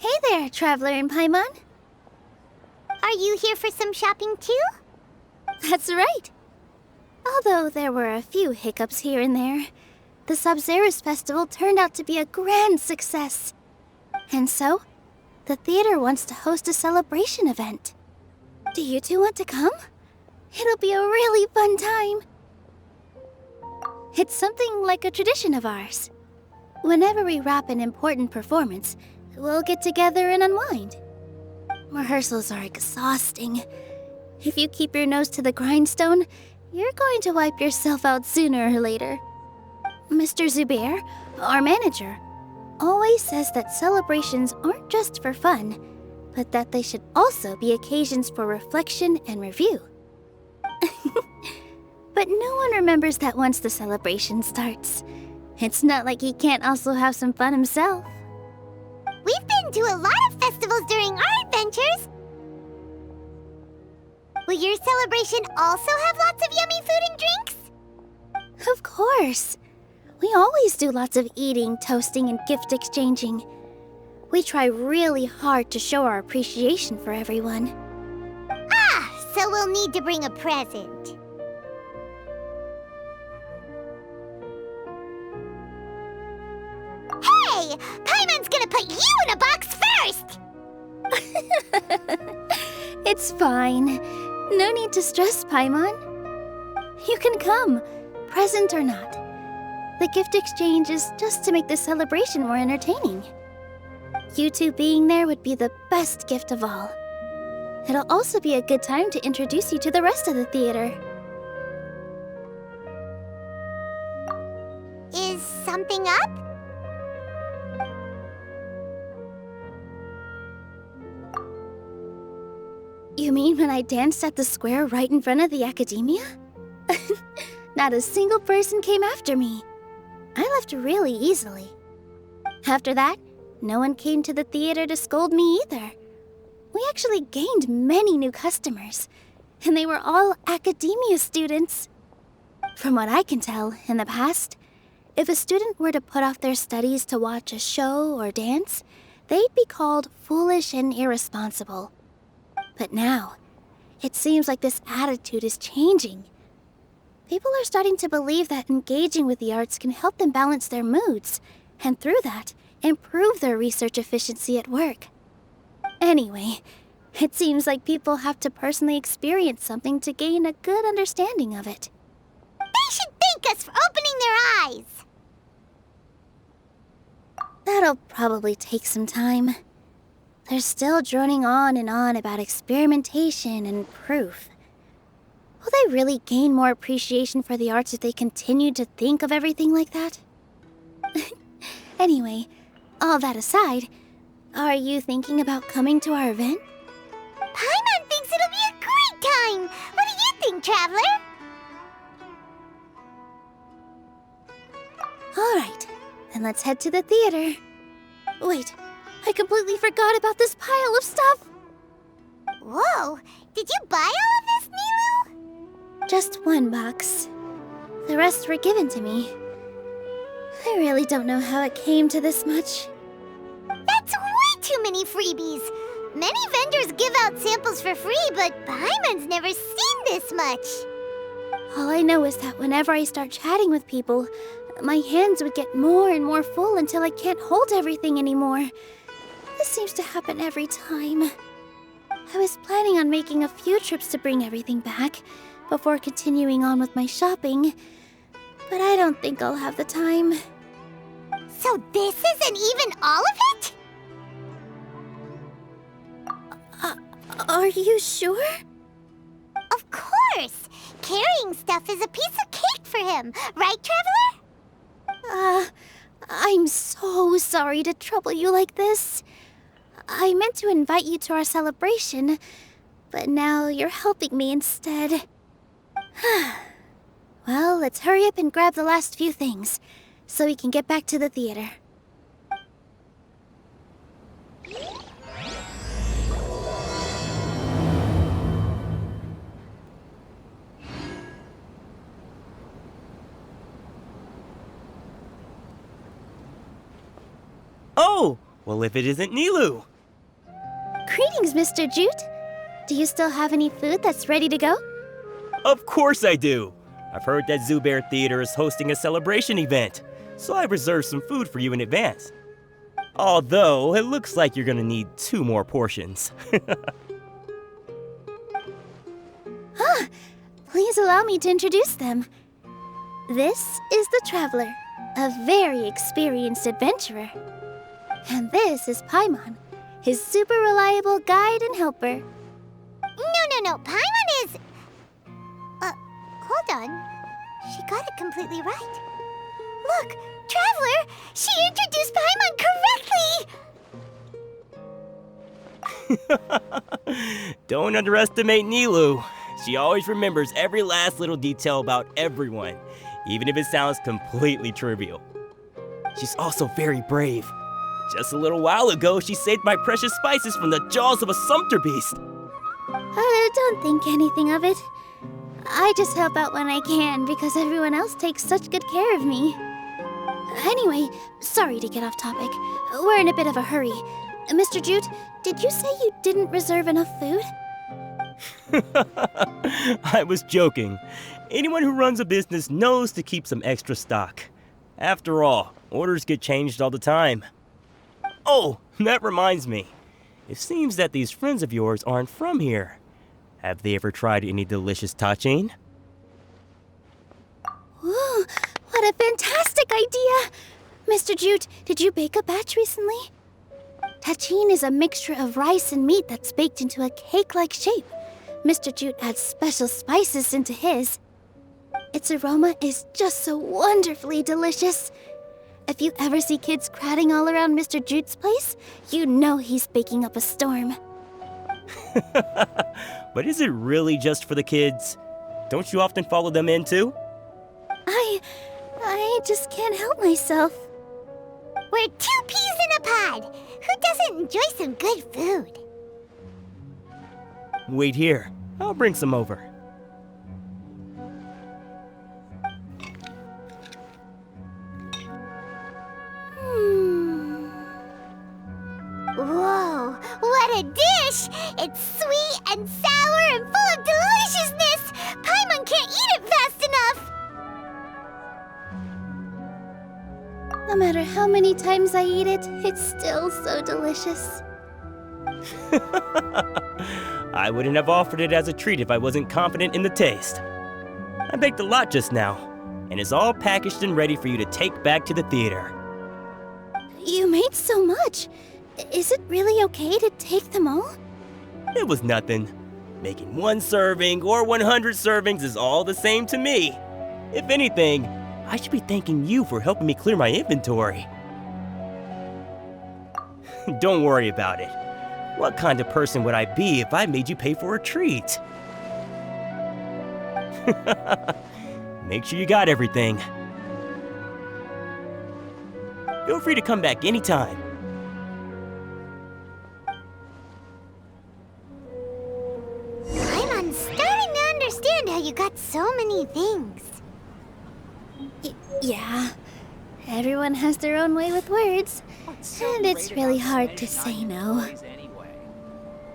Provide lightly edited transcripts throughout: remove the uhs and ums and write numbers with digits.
Hey there, Traveler in Paimon. Are you here for some shopping too? That's right. Although there were a few hiccups here and there, the Sub-Zerus Festival turned out to be a grand success. And so, the theater wants to host a celebration event. Do you two want to come? It'll be a really fun time. It's something like a tradition of ours. Whenever we wrap an important performance, we'll get together and unwind. Rehearsals are exhausting. If you keep your nose to the grindstone, you're going to wipe yourself out sooner or later. Mr. Zubair, our manager, always says that celebrations aren't just for fun, but that they should also be occasions for reflection and review. But no one remembers that once the celebration starts. It's not like he can't also have some fun himself. We've been to a lot of festivals during our adventures. Will your celebration also have lots of yummy food and drinks? Of course. We always do lots of eating, toasting, and gift exchanging. We try really hard to show our appreciation for everyone. Ah, so we'll need to bring a present. Hey! Paimon's gonna put you in a box first! It's fine. No need to stress, Paimon. You can come, present or not. The gift exchange is just to make the celebration more entertaining. You two being there would be the best gift of all. It'll also be a good time to introduce you to the rest of the theater. Is something up? You mean when I danced at the square right in front of the academia? Not a single person came after me. I left really easily. After that, no one came to the theater to scold me either. We actually gained many new customers, and they were all academia students. From what I can tell, in the past, if a student were to put off their studies to watch a show or dance, they'd be called foolish and irresponsible. But now, it seems like this attitude is changing. People are starting to believe that engaging with the arts can help them balance their moods, and through that, improve their research efficiency at work. Anyway, it seems like people have to personally experience something to gain a good understanding of it. They should thank us for opening their eyes! That'll probably take some time. They're still droning on and on about experimentation and proof. Will they really gain more appreciation for the arts if they continue to think of everything like that? Anyway, all that aside, are you thinking about coming to our event? Paimon thinks it'll be a great time! What do you think, Traveler? Alright, then let's head to the theater. Wait, I completely forgot about this pile of stuff! Whoa! Did you buy all of this, Nilou? Just one box. The rest were given to me. I really don't know how it came to this much. That's way too many freebies! Many vendors give out samples for free, but Paimon's never seen this much. All I know is that whenever I start chatting with people, my hands would get more and more full until I can't hold everything anymore. This seems to happen every time. I was planning on making a few trips to bring everything back before continuing on with my shopping, but I don't think I'll have the time. So this isn't even all of it? Are you sure? Of course! Carrying stuff is a piece of cake for him, right, Traveler? I'm so sorry to trouble you like this. I meant to invite you to our celebration, but now you're helping me instead. Well, let's hurry up and grab the last few things, so we can get back to the theater. Oh! Well, if it isn't Nilou! Greetings, Mr. Jute. Do you still have any food that's ready to go? Of course I do! I've heard that Zubair Theater is hosting a celebration event, so I reserved some food for you in advance. Although, it looks like you're gonna need 2 more portions. Please allow me to introduce them. This is the Traveler, a very experienced adventurer. And this is Paimon, his super reliable guide and helper. No. Paimon is... hold on. She got it completely right. Look, Traveler! She introduced Paimon correctly! Don't underestimate Nilou. She always remembers every last little detail about everyone, even if it sounds completely trivial. She's also very brave. Just a little while ago, she saved my precious spices from the jaws of a sumpter beast. Don't think anything of it. I just help out when I can because everyone else takes such good care of me. Anyway, sorry to get off topic. We're in a bit of a hurry. Mr. Jute, did you say you didn't reserve enough food? I was joking. Anyone who runs a business knows to keep some extra stock. After all, orders get changed all the time. Oh, that reminds me. It seems that these friends of yours aren't from here. Have they ever tried any delicious tachin? Ooh, what a fantastic idea! Mr. Jute, did you bake a batch recently? Tachin is a mixture of rice and meat that's baked into a cake-like shape. Mr. Jute adds special spices into his. Its aroma is just so wonderfully delicious. If you ever see kids crowding all around Mr. Jute's place, you know he's baking up a storm. But is it really just for the kids? Don't you often follow them in too? I just can't help myself. We're 2 peas in a pod! Who doesn't enjoy some good food? Wait here. I'll bring some over. Whoa, what a dish! It's sweet and sour and full of deliciousness! Paimon can't eat it fast enough! No matter how many times I eat it, it's still so delicious. I wouldn't have offered it as a treat if I wasn't confident in the taste. I baked a lot just now, and it's all packaged and ready for you to take back to the theater. You made so much. Is it really okay to take them all? It was nothing. Making 1 serving or 100 servings is all the same to me. If anything, I should be thanking you for helping me clear my inventory. Don't worry about it. What kind of person would I be if I made you pay for a treat? Make sure you got everything. Feel free to come back anytime. I'm starting to understand how you got so many things. Yeah. Everyone has their own way with words, and it's really hard to say no.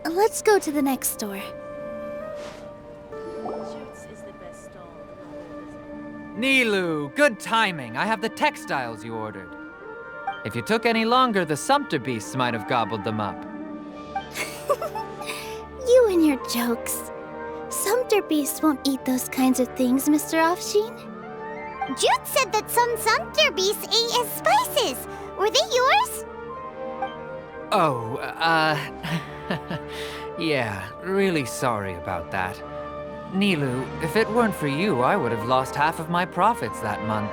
Let's go to the next store. Nilou, good timing. I have the textiles you ordered. If you took any longer, the sumpter beasts might have gobbled them up. You and your jokes. Sumpter beasts won't eat those kinds of things, Mr. Offsheen. Jude said that some sumpter beasts ate his spices. Were they yours? Oh, yeah, really sorry about that. Nilou, if it weren't for you, I would have lost half of my profits that month.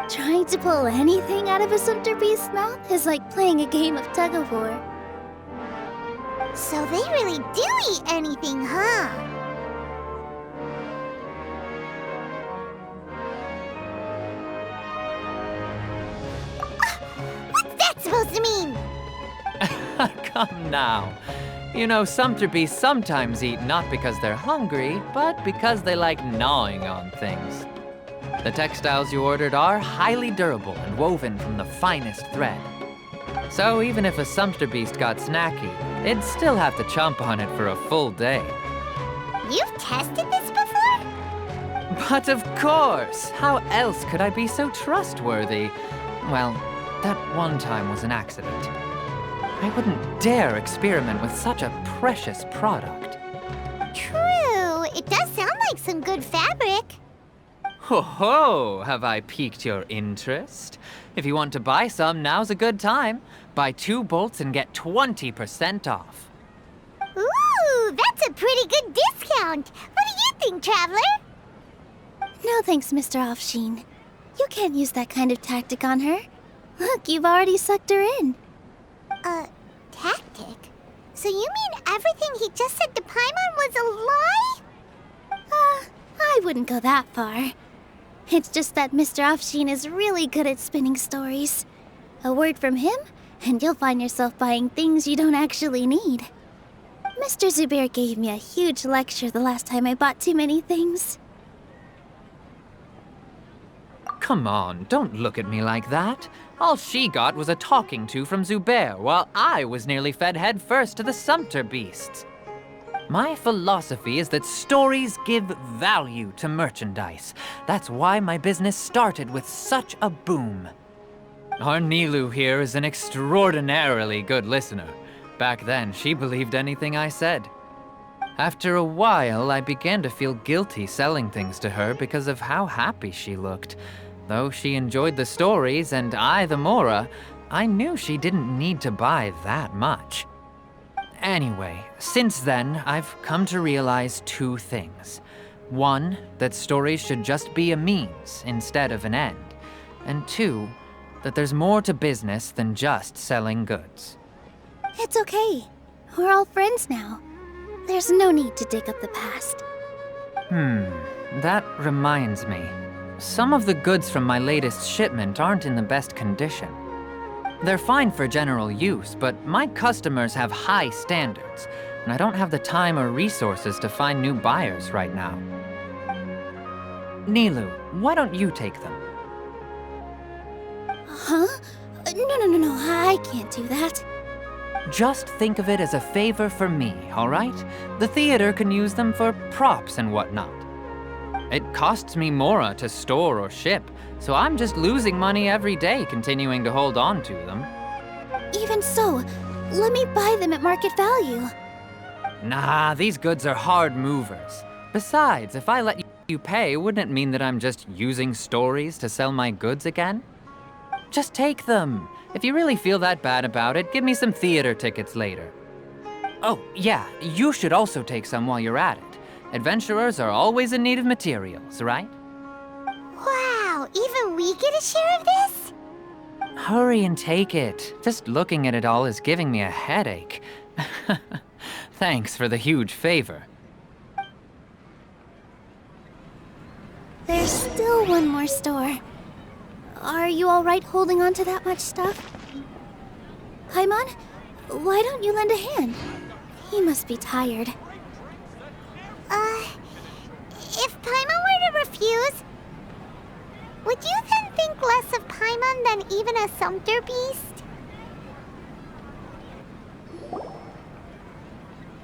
Trying to pull anything out of a sumpter beast's mouth is like playing a game of tug-of-war. So they really do eat anything, huh? What's that supposed to mean? Come now. You know, sumpter beasts sometimes eat not because they're hungry, but because they like gnawing on things. The textiles you ordered are highly durable and woven from the finest thread. So even if a sumpter beast got snacky, it'd still have to chomp on it for a full day. You've tested this before? But of course! How else could I be so trustworthy? Well, that one time was an accident. I wouldn't dare experiment with such a precious product. True. It does sound like some good fabric. Ho ho! Have I piqued your interest? If you want to buy some, now's a good time. Buy 2 bolts and get 20% off. Ooh, that's a pretty good discount. What do you think, Traveler? No thanks, Mr. Offsheen. You can't use that kind of tactic on her. Look, you've already sucked her in. Tactic? So you mean everything he just said to Paimon was a lie? I wouldn't go that far. It's just that Mr. Offsheen is really good at spinning stories. A word from him, and you'll find yourself buying things you don't actually need. Mr. Zubair gave me a huge lecture the last time I bought too many things. Come on, don't look at me like that. All she got was a talking to from Zubair, while I was nearly fed head first to the sumpter beasts. My philosophy is that stories give value to merchandise. That's why my business started with such a boom. Our Nilou here is an extraordinarily good listener. Back then, she believed anything I said. After a while, I began to feel guilty selling things to her because of how happy she looked. Though she enjoyed the stories and I the Mora, I knew she didn't need to buy that much. Anyway, since then, I've come to realize 2 things. 1, that stories should just be a means instead of an end. And 2, that there's more to business than just selling goods. It's okay. We're all friends now. There's no need to dig up the past. That reminds me. Some of the goods from my latest shipment aren't in the best condition. They're fine for general use, but my customers have high standards, and I don't have the time or resources to find new buyers right now. Nilou, why don't you take them? Huh? No, I can't do that. Just think of it as a favor for me, all right? The theater can use them for props and whatnot. It costs me Mora to store or ship, so I'm just losing money every day continuing to hold on to them. Even so, let me buy them at market value. Nah, these goods are hard movers. Besides, if I let you pay, wouldn't it mean that I'm just using stories to sell my goods again? Just take them. If you really feel that bad about it, give me some theater tickets later. Oh, yeah, you should also take some while you're at it. Adventurers are always in need of materials, right? Wow, even we get a share of this? Hurry and take it. Just looking at it all is giving me a headache. Thanks for the huge favor. There's still one more store. Are you all right holding on to that much stuff? Paimon, why don't you lend a hand? He must be tired. If Paimon were to refuse, would you then think less of Paimon than even a sumpter beast?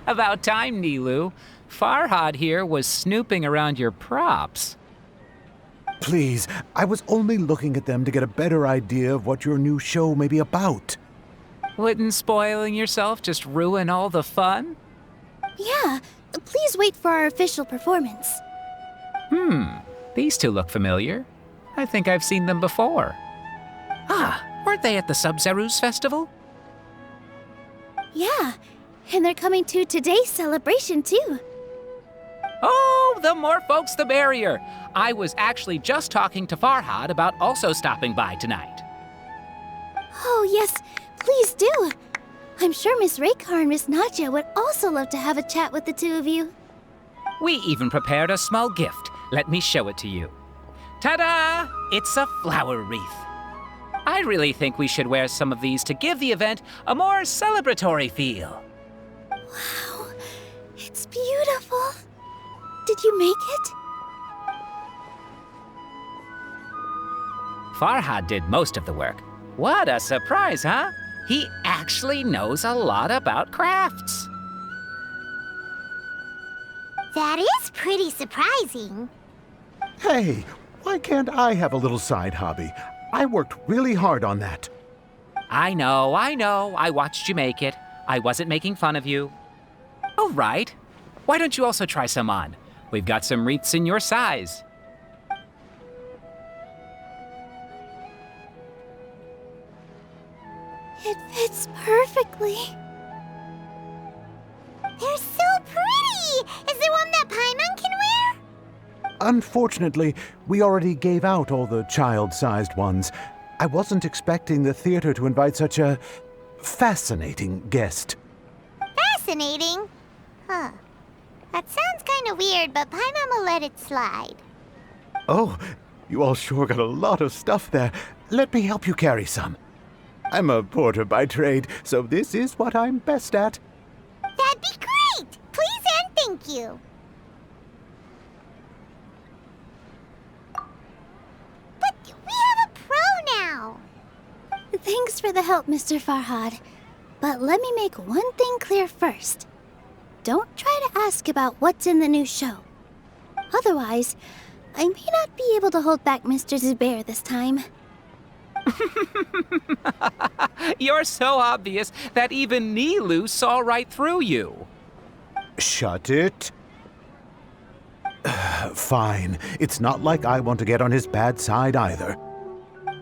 About time, Nilou. Farhad here was snooping around your props. Please, I was only looking at them to get a better idea of what your new show may be about. Wouldn't spoiling yourself just ruin all the fun? Yeah, please wait for our official performance. These 2 look familiar. I think I've seen them before. Weren't they at the Sub-Zerus festival? Yeah, and they're coming to today's celebration too. Oh, the more folks the merrier. I was actually just talking to Farhad about also stopping by tonight. Oh yes, please do. I'm sure Miss Raykar and Miss Nadja would also love to have a chat with the 2 of you. We even prepared a small gift. Let me show it to you. Ta-da! It's a flower wreath. I really think we should wear some of these to give the event a more celebratory feel. Wow, it's beautiful. Did you make it? Farhad did most of the work. What a surprise, huh? He actually knows a lot about crafts. That is pretty surprising. Hey, why can't I have a little side hobby? I worked really hard on that. I know. I watched you make it. I wasn't making fun of you. All right. Why don't you also try some on? We've got some wreaths in your size. It fits perfectly. They're so pretty! Is there one that Paimon can wear? Unfortunately, we already gave out all the child-sized ones. I wasn't expecting the theater to invite such a fascinating guest. Fascinating? Huh. That sounds kind of weird, but Paimon will let it slide. Oh, you all sure got a lot of stuff there. Let me help you carry some. I'm a porter by trade, so this is what I'm best at. That'd be great! Please and thank you. But we have a pro now. Thanks for the help, Mr. Farhad. But let me make one thing clear first. Don't try to ask about what's in the new show. Otherwise, I may not be able to hold back Mr. Zubair this time. You're so obvious that even Nilou saw right through you. Shut it. Fine. It's not like I want to get on his bad side either.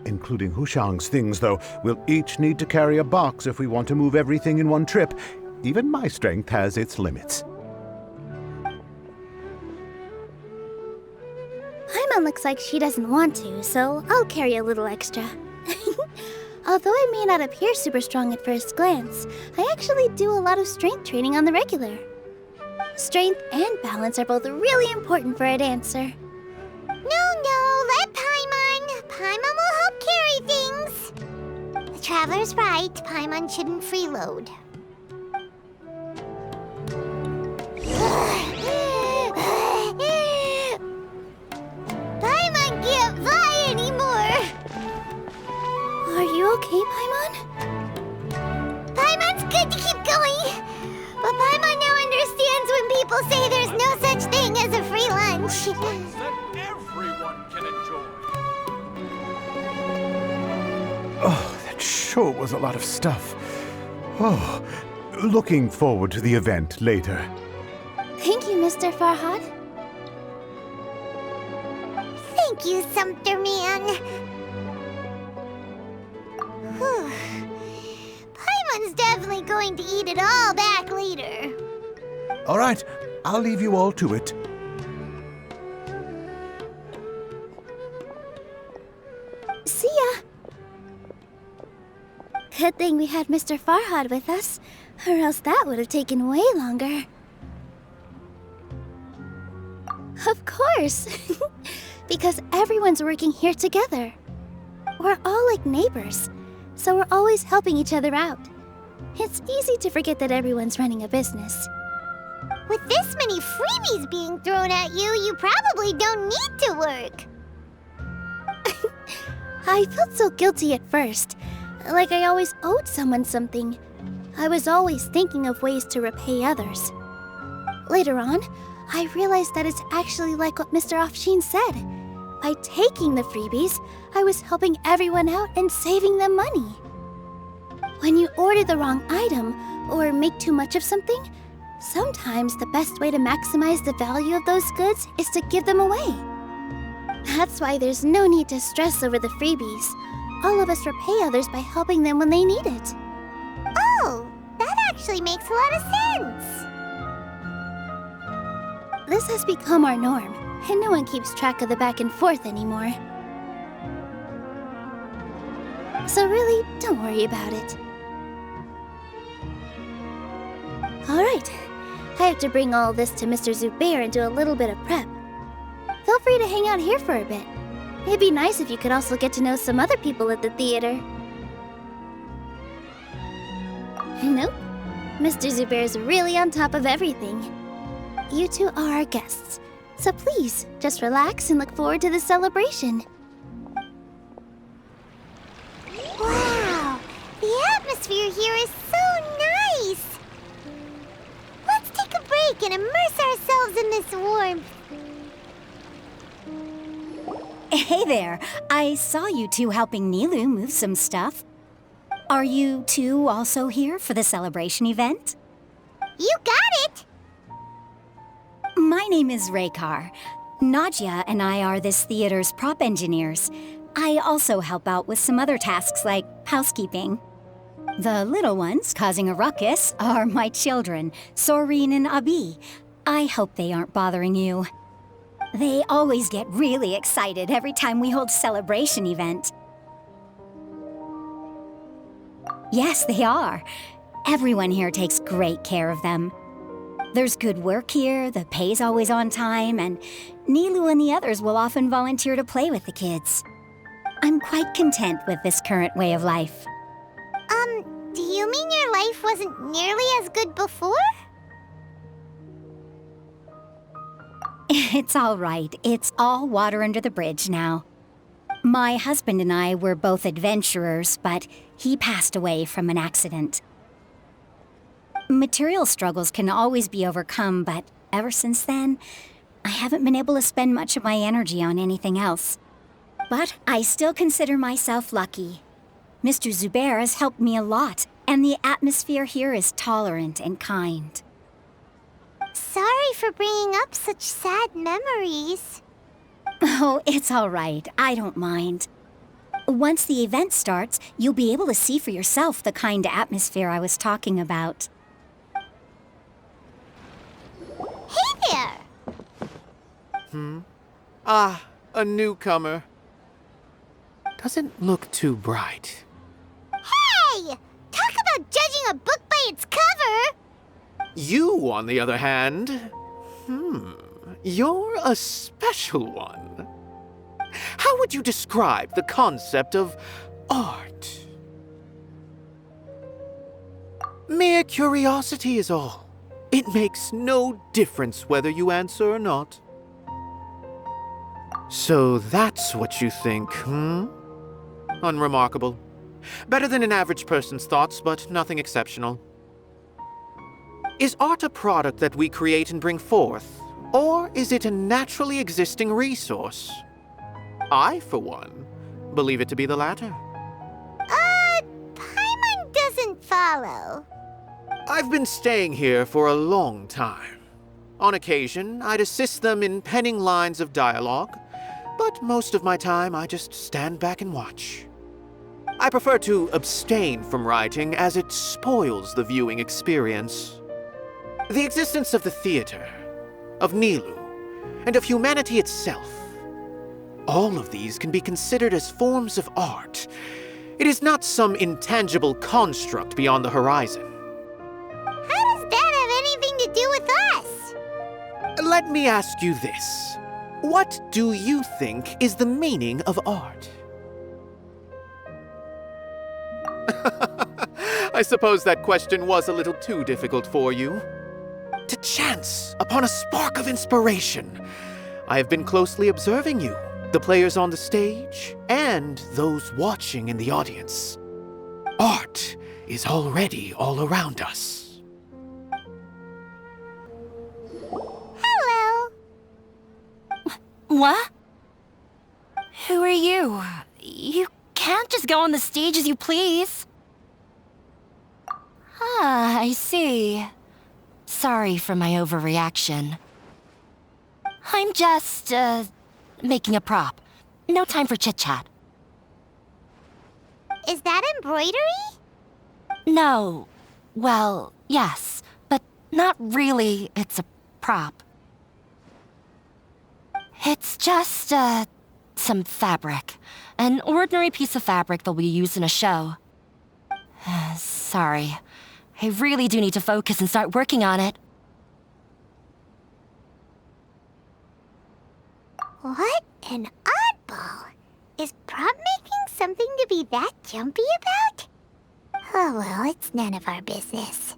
Including Hushang's things, though. We'll each need to carry a box if we want to move everything in one trip. Even my strength has its limits. Paimon looks like she doesn't want to, so I'll carry a little extra. Although I may not appear super strong at first glance, I actually do a lot of strength training on the regular. Strength and balance are both really important for a dancer. No, let Paimon. Paimon will help carry things. The Traveler's right. Paimon shouldn't freeload. Paimon can't fly anymore. Are you okay, Paimon? Paimon's good to keep going. But Paimon now understands when people say there's no such thing as a free lunch. That everyone can enjoy. Oh, that sure was a lot of stuff. Oh, looking forward to the event later. Thank you, Mr. Farhad. Thank you, Sumpter Man. Whew. Paimon's definitely going to eat it all back later. All right, I'll leave you all to it. See ya! Good thing we had Mr. Farhad with us, or else that would have taken way longer. Of course! Because everyone's working here together. We're all like neighbors, so we're always helping each other out. It's easy to forget that everyone's running a business. With this many freebies being thrown at you, you probably don't need to work. I felt so guilty at first, like I always owed someone something. I was always thinking of ways to repay others. Later on, I realized that it's actually like what Mr. Afshin said. By taking the freebies, I was helping everyone out and saving them money. When you order the wrong item or make too much of something, sometimes the best way to maximize the value of those goods is to give them away. That's why there's no need to stress over the freebies. All of us repay others by helping them when they need it. Oh, that actually makes a lot of sense. This has become our norm, and no one keeps track of the back and forth anymore. So really, don't worry about it. Alright, I have to bring all this to Mr. Zubair and do a little bit of prep. Feel free to hang out here for a bit. It'd be nice if you could also get to know some other people at the theater. Nope. Mr. Zubair's really on top of everything. You two are our guests, so please, just relax and look forward to the celebration. Wow, the atmosphere here is so nice. Let's take a break and immerse ourselves in this warmth. Hey there. I saw you two helping Nilou move some stuff. Are you two also here for the celebration event? You got it! My name is Raykar. Nadia and I are this theater's prop engineers. I also help out with some other tasks like housekeeping. The little ones causing a ruckus are my children, Soreen and Abi. I hope they aren't bothering you. They always get really excited every time we hold celebration event. Yes, they are. Everyone here takes great care of them. There's good work here, the pay's always on time, and Nilou and the others will often volunteer to play with the kids. I'm quite content with this current way of life. Do you mean your life wasn't nearly as good before? It's all right. It's all water under the bridge now. My husband and I were both adventurers, but he passed away from an accident. Material struggles can always be overcome, but ever since then, I haven't been able to spend much of my energy on anything else. But I still consider myself lucky. Mr. Zubair has helped me a lot, and the atmosphere here is tolerant and kind. Sorry for bringing up such sad memories. Oh, it's all right. I don't mind. Once the event starts, you'll be able to see for yourself the kind of atmosphere I was talking about. Hey there! Ah, a newcomer. Doesn't look too bright. Hey! Talk about judging a book by its cover! You, on the other hand, you're a special one. How would you describe the concept of art? Mere curiosity is all. It makes no difference whether you answer or not. So that's what you think, Unremarkable. Better than an average person's thoughts, but nothing exceptional. Is art a product that we create and bring forth, or is it a naturally existing resource? I, for one, believe it to be the latter. Paimon doesn't follow. I've been staying here for a long time. On occasion, I'd assist them in penning lines of dialogue, but most of my time I just stand back and watch. I prefer to abstain from writing as it spoils the viewing experience. The existence of the theater, of Nilou, and of humanity itself, all of these can be considered as forms of art. It is not some intangible construct beyond the horizon. How does that have anything to do with us? Let me ask you this. What do you think is the meaning of art? I suppose that question was a little too difficult for you. To chance upon a spark of inspiration, I have been closely observing you, the players on the stage, and those watching in the audience. Art is already all around us. Hello. What? Who are you? You can't just go on the stage as you please. Ah, I see. Sorry for my overreaction. I'm just, making a prop. No time for chit-chat. Is that embroidery? No. Well, yes, but not really. It's a prop. It's just, some fabric. An ordinary piece of fabric that will be used in a show. Sorry. I really do need to focus and start working on it. What an oddball. Is prop making something to be that jumpy about? Oh well, it's none of our business.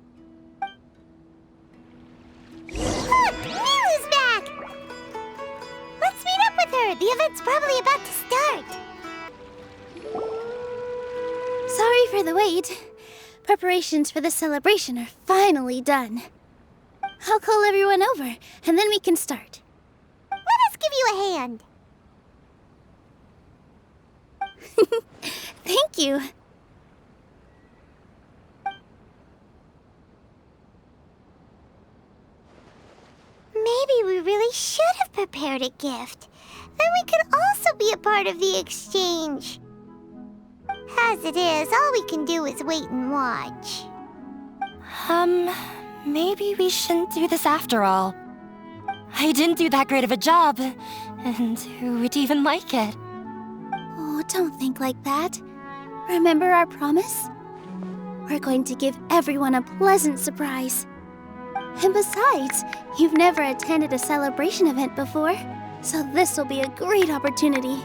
Look! Nilu's back! Let's meet up with her! The event's probably about to start! Sorry for the wait, Preparations for the celebration are finally done. I'll call everyone over, and then we can start. Let us give you a hand. Thank you. Maybe we really should have prepared a gift. Then we could also be a part of the exchange. As it is, all we can do is wait and watch. Maybe we shouldn't do this after all. I didn't do that great of a job, and who would even like it? Oh, don't think like that. Remember our promise? We're going to give everyone a pleasant surprise. And besides, you've never attended a celebration event before, so this will be a great opportunity.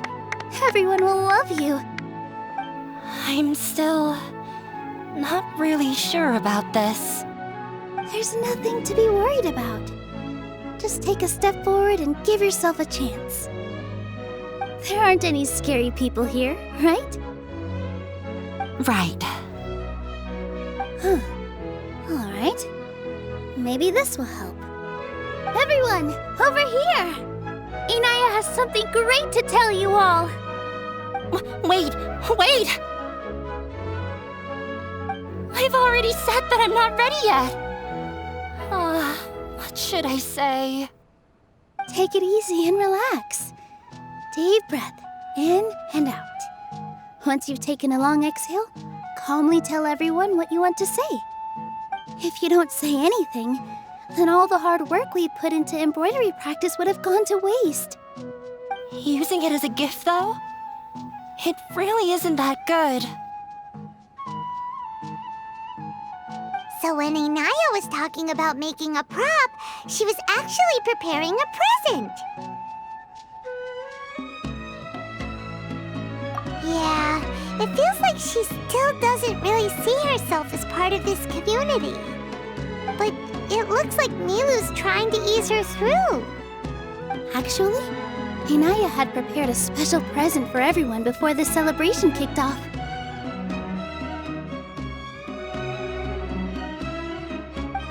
Everyone will love you. I'm still not really sure about this. There's nothing to be worried about. Just take a step forward and give yourself a chance. There aren't any scary people here, right? Right. Huh. All right. Maybe this will help. Everyone, over here! Inaya has something great to tell you all! Wait! I've already said that I'm not ready yet! What should I say? Take it easy and relax. Deep breath, in and out. Once you've taken a long exhale, calmly tell everyone what you want to say. If you don't say anything, then all the hard work we put into embroidery practice would have gone to waste. Using it as a gift, though? It really isn't that good. So when Inaya was talking about making a prop, she was actually preparing a present. Yeah, it feels like she still doesn't really see herself as part of this community. But it looks like Nilu's trying to ease her through. Actually, Inaya had prepared a special present for everyone before the celebration kicked off.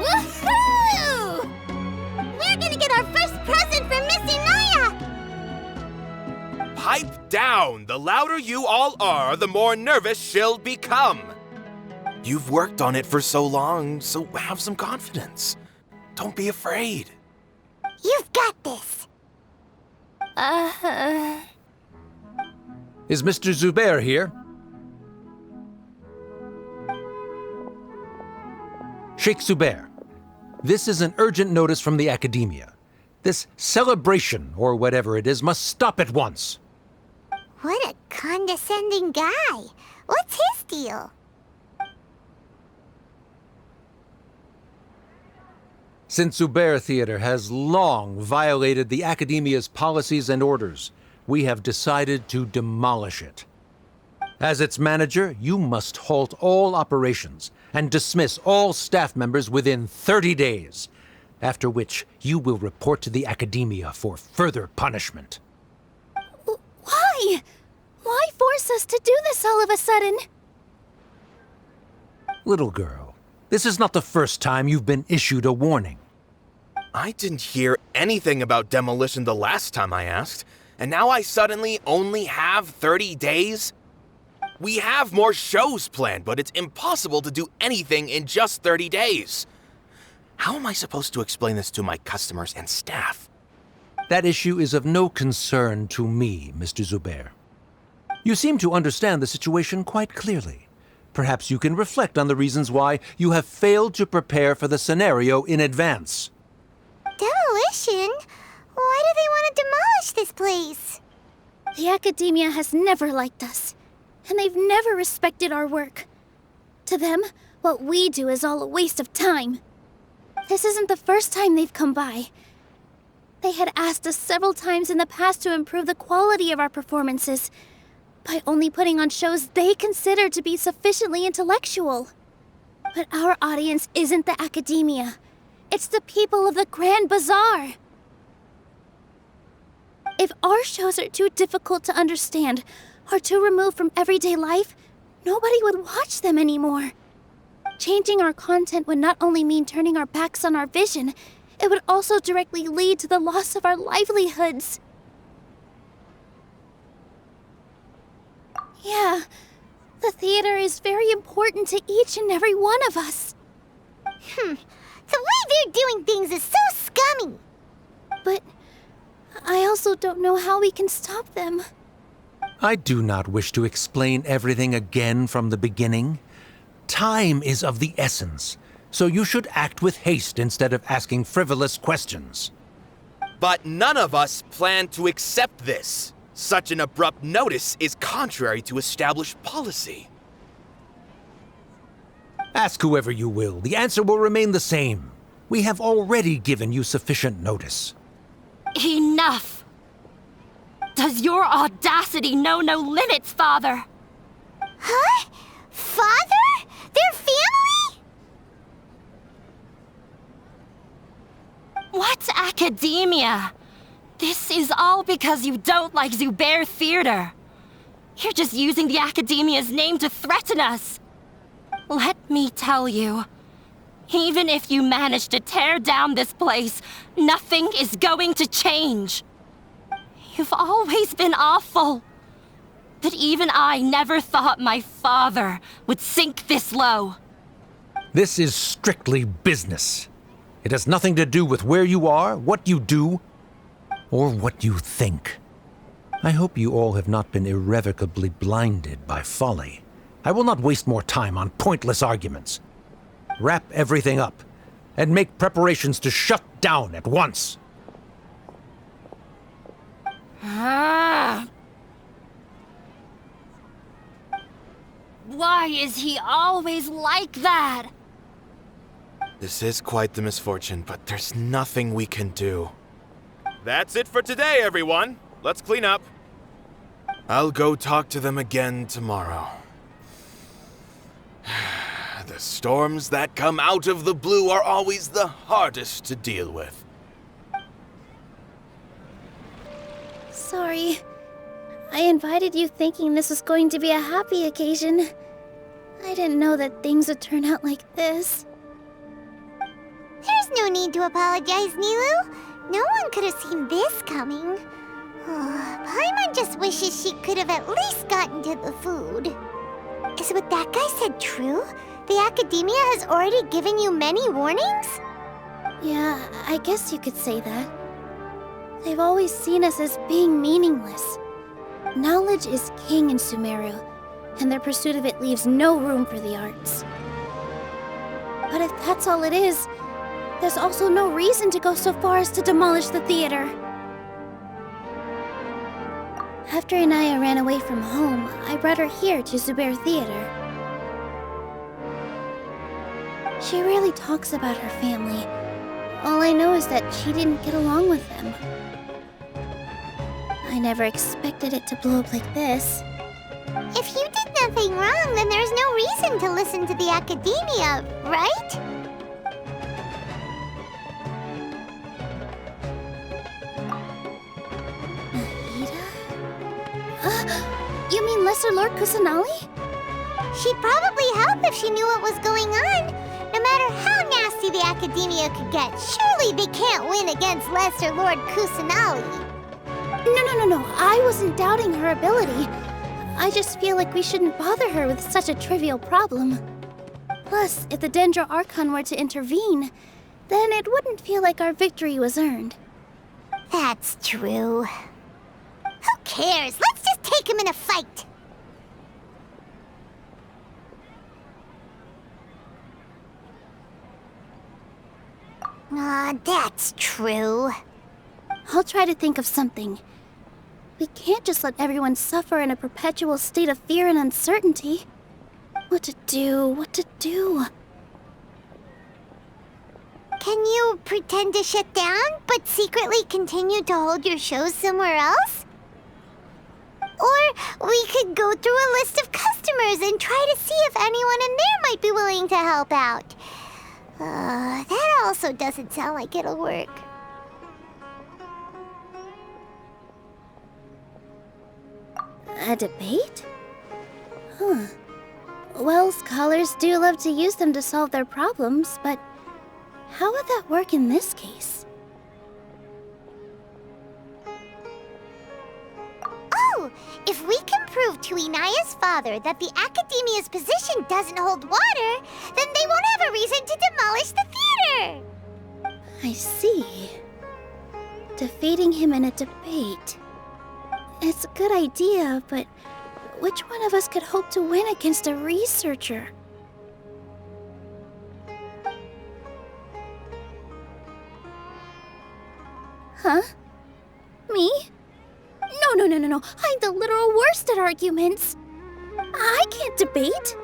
Woohoo! We're gonna get our first present from Miss Inaya! Pipe down! The louder you all are, the more nervous she'll become. You've worked on it for so long, so have some confidence. Don't be afraid. You've got this! Is Mr. Zubair here? Sheikh Zubair, this is an urgent notice from the Academia. This celebration, or whatever it is, must stop at once. What a condescending guy. What's his deal? Since Zubair Theater has long violated the Academia's policies and orders, we have decided to demolish it. As its manager, you must halt all operations and dismiss all staff members within 30 days, after which you will report to the Academia for further punishment. Why? Why force us to do this all of a sudden? Little girl, this is not the first time you've been issued a warning. I didn't hear anything about demolition the last time I asked, and now I suddenly only have 30 days? We have more shows planned, but it's impossible to do anything in just 30 days. How am I supposed to explain this to my customers and staff? That issue is of no concern to me, Mr. Zubair. You seem to understand the situation quite clearly. Perhaps you can reflect on the reasons why you have failed to prepare for the scenario in advance. Demolition? Why do they want to demolish this place? The Academia has never liked us, and they've never respected our work. To them, what we do is all a waste of time. This isn't the first time they've come by. They had asked us several times in the past to improve the quality of our performances by only putting on shows they consider to be sufficiently intellectual. But our audience isn't the Academia. It's the people of the Grand Bazaar. If our shows are too difficult to understand or too removed from everyday life, nobody would watch them anymore. Changing our content would not only mean turning our backs on our vision, it would also directly lead to the loss of our livelihoods. Yeah, the theater is very important to each and every one of us. The way they're doing things is so scummy. But I also don't know how we can stop them. I do not wish to explain everything again from the beginning. Time is of the essence, so you should act with haste instead of asking frivolous questions. But none of us plan to accept this. Such an abrupt notice is contrary to established policy. Ask whoever you will, the answer will remain the same. We have already given you sufficient notice. Enough! Does your audacity know no limits, Father? Huh? Father? Their family? What academia? This is all because you don't like Zubair Theater. You're just using the academia's name to threaten us. Let me tell you, even if you manage to tear down this place, nothing is going to change. You've always been awful. But even I never thought my father would sink this low. This is strictly business. It has nothing to do with where you are, what you do, or what you think. I hope you all have not been irrevocably blinded by folly. I will not waste more time on pointless arguments. Wrap everything up, and make preparations to shut down at once. Why is he always like that? This is quite the misfortune, but there's nothing we can do. That's it for today, everyone. Let's clean up. I'll go talk to them again tomorrow. The storms that come out of the blue are always the hardest to deal with. Sorry. I invited you thinking this was going to be a happy occasion. I didn't know that things would turn out like this. There's no need to apologize, Nilou. No one could have seen this coming. Paimon just wishes she could have at least gotten to the food. Is what that guy said true? The Academia has already given you many warnings? Yeah, I guess you could say that. They've always seen us as being meaningless. Knowledge is king in Sumeru, and their pursuit of it leaves no room for the arts. But if that's all it is, there's also no reason to go so far as to demolish the theater. After Inaya ran away from home, I brought her here to Zubair Theater. She rarely talks about her family. All I know is that she didn't get along with them. I never expected it to blow up like this. If you did nothing wrong, then there's no reason to listen to the Academia, right? You mean Lesser Lord Kusanali? She'd probably help if she knew what was going on. No matter how nasty the Academia could get, surely they can't win against Lesser Lord Kusanali. No. I wasn't doubting her ability. I just feel like we shouldn't bother her with such a trivial problem. Plus, if the Dendro Archon were to intervene, then it wouldn't feel like our victory was earned. That's true. Who cares? Let's just take him in a fight. That's true. I'll try to think of something. We can't just let everyone suffer in a perpetual state of fear and uncertainty. What to do? Can you pretend to shut down, but secretly continue to hold your shows somewhere else? Or we could go through a list of customers and try to see if anyone in there might be willing to help out. That also doesn't sound like it'll work. A debate? Well, scholars do love to use them to solve their problems, but how would that work in this case? Oh, if we can prove to Inaya's father that the Academia's position doesn't hold water, then they won't have a reason to demolish the theater! I see. Defeating him in a debate. It's a good idea, but which one of us could hope to win against a researcher? Huh? Me? No. I'm the literal worst at arguments. I can't debate.